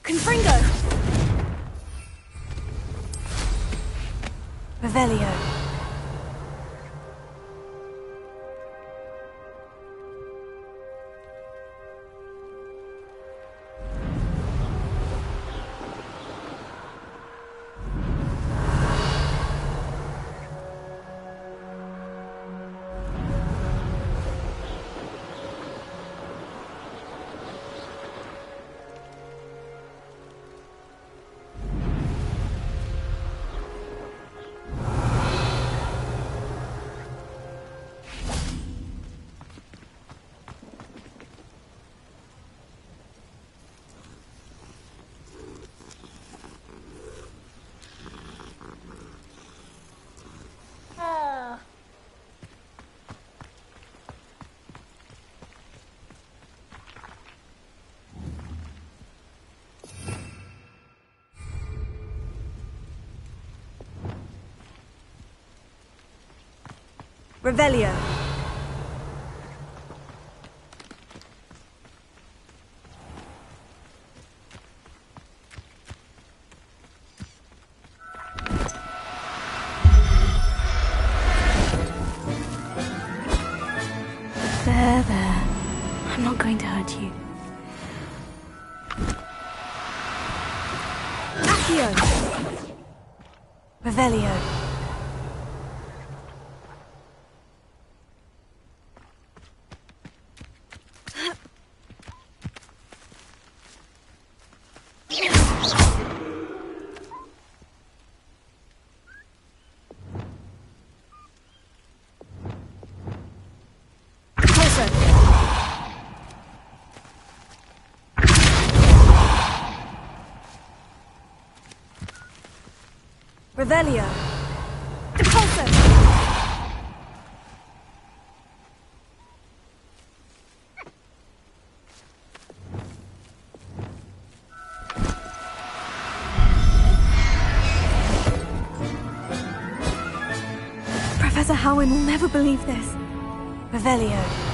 Confringo! Revelio. Revelio. There. I'm not going to hurt you. Accio! Revelio. Revelio. Repulso. Professor Howin will never believe this. Revelio.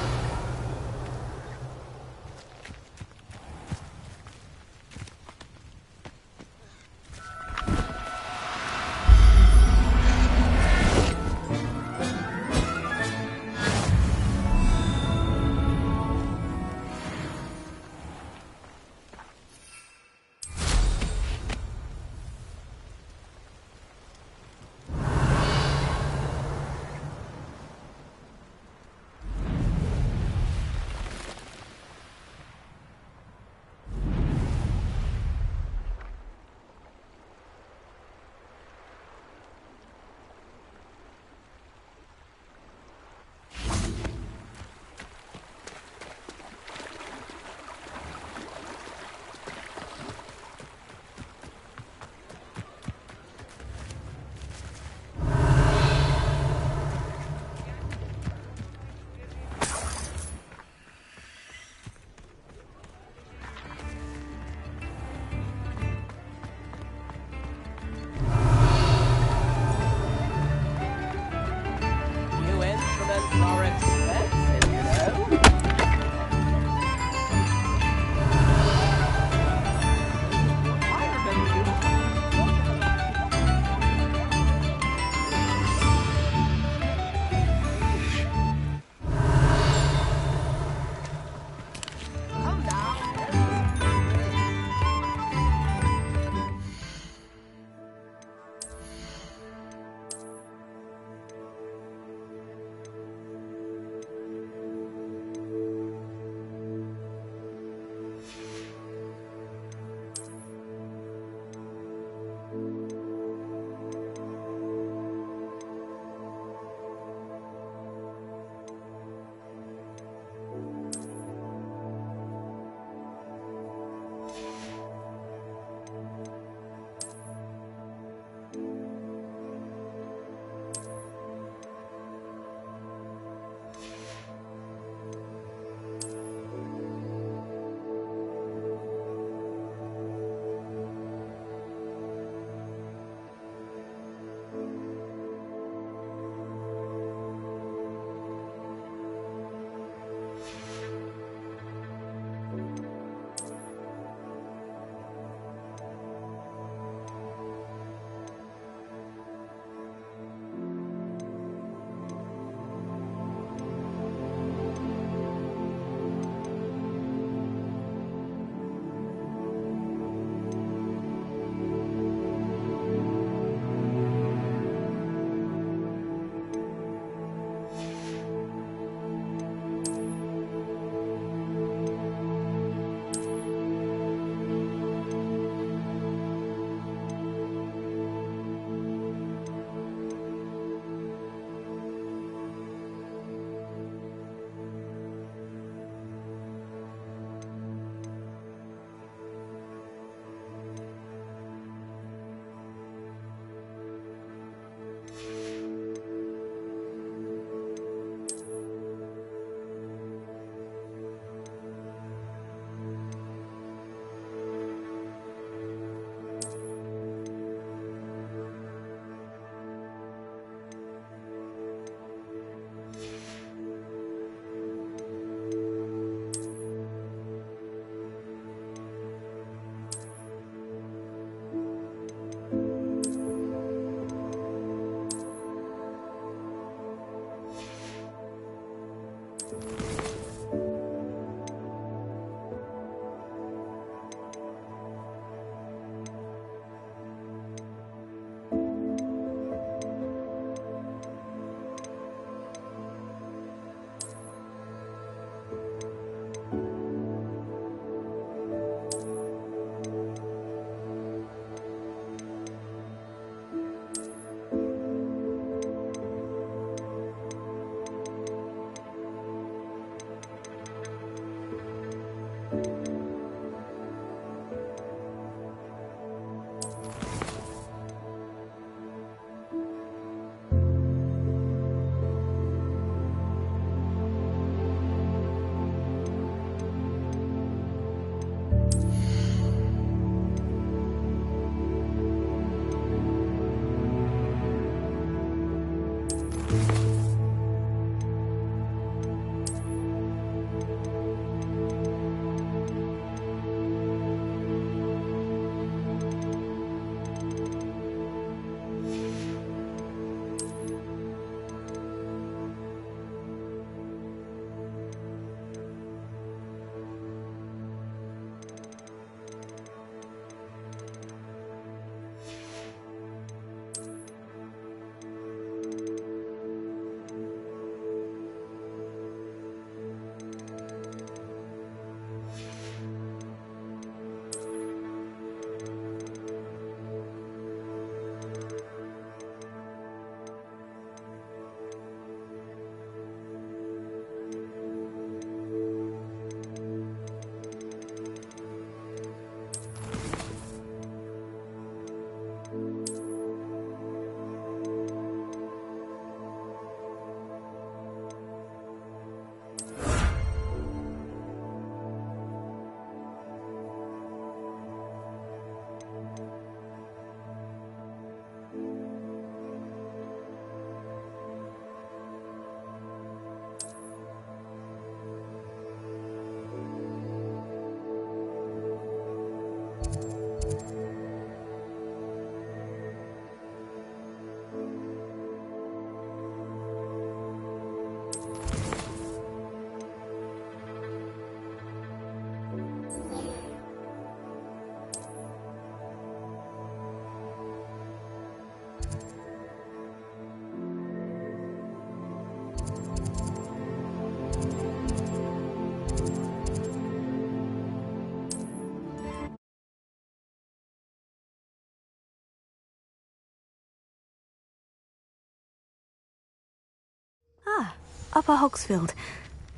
Upper Hogsfield.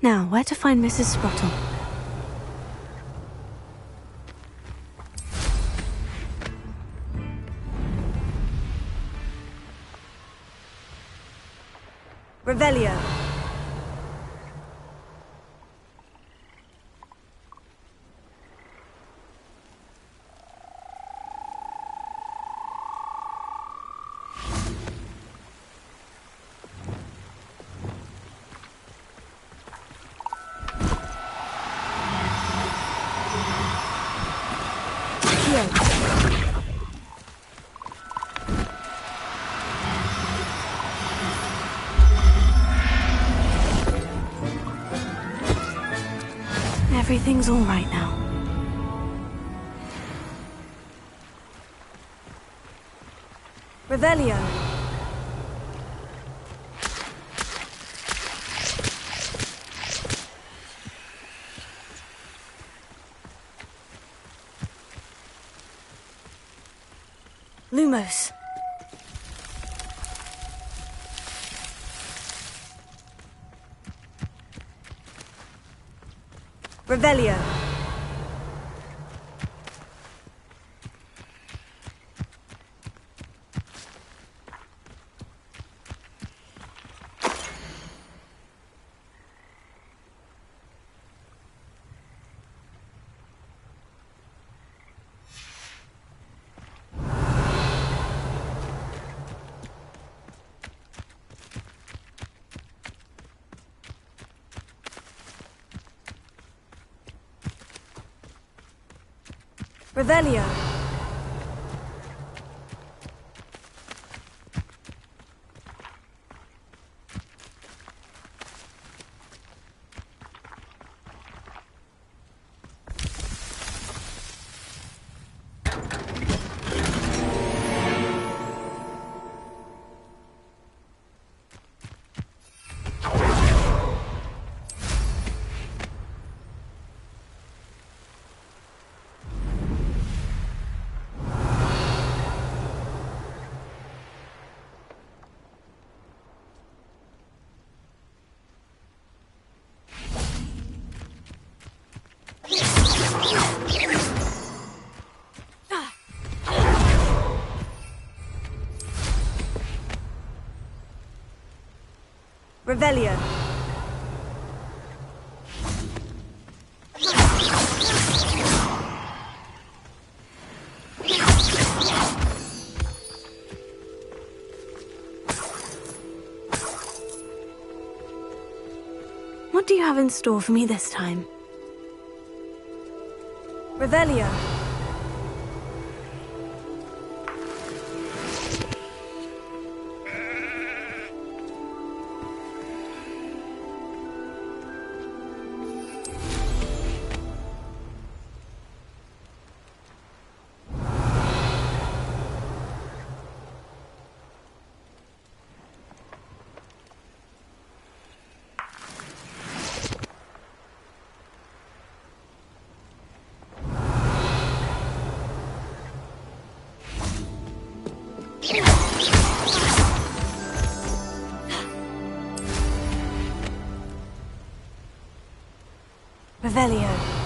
Now, where to find Mrs. Sprottle? Revelio. Everything's all right now. Revelio. Lumos. Revelio. Revelio. Revelio. What do you have in store for me this time? Revelio. Revelio.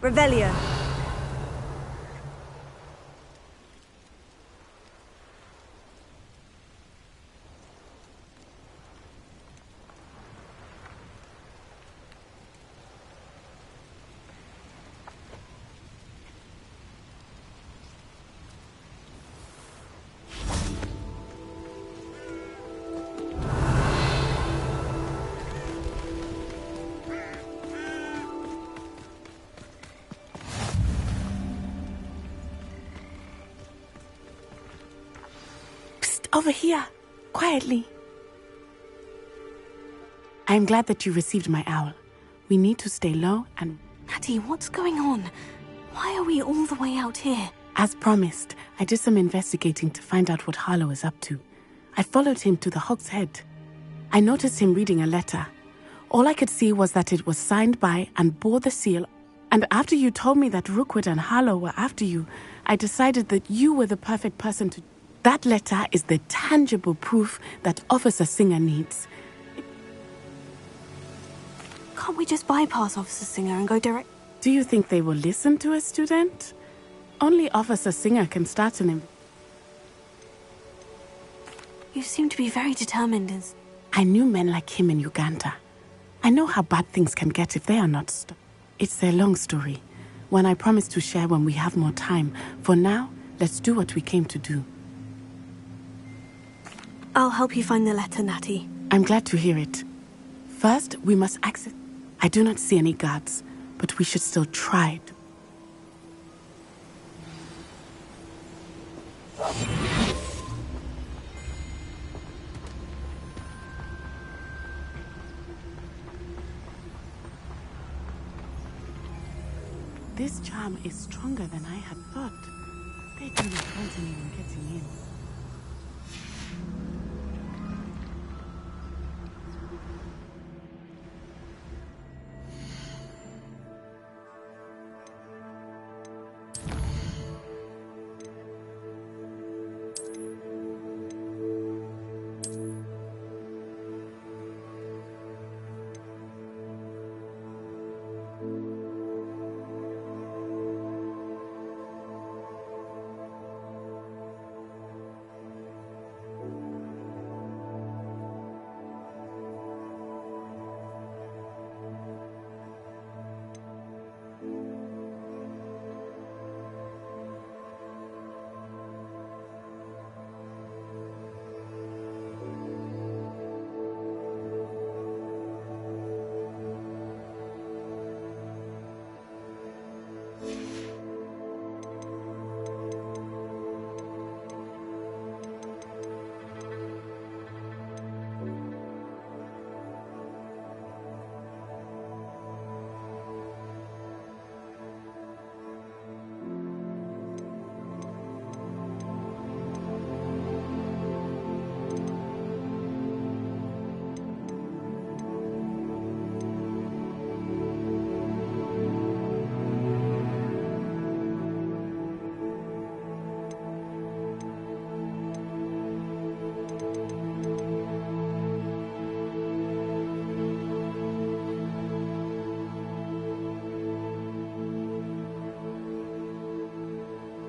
Revelio. over here, quietly. I am glad that you received my owl. We need to stay low and... Natty, what's going on? Why are we all the way out here? As promised, I did some investigating to find out what Harlow is up to. I followed him to the Hog's Head. I noticed him reading a letter. All I could see was that it was signed by and bore the seal. And after you told me that Rookwood and Harlow were after you, I decided that you were the perfect person to... That letter is the tangible proof that Officer Singer needs. Can't we just bypass Officer Singer and go direct? Do you think they will listen to a student? Only Officer Singer can start an... You seem to be very determined as... I knew men like him in Uganda. I know how bad things can get if they are not stopped. It's a long story, one I promise to share when we have more time. For now, let's do what we came to do. I'll help you find the letter, Natty. I'm glad to hear it. First, we must access... I do not see any guards, but we should still try to... This charm is stronger than I had thought. They do not want anyone getting in.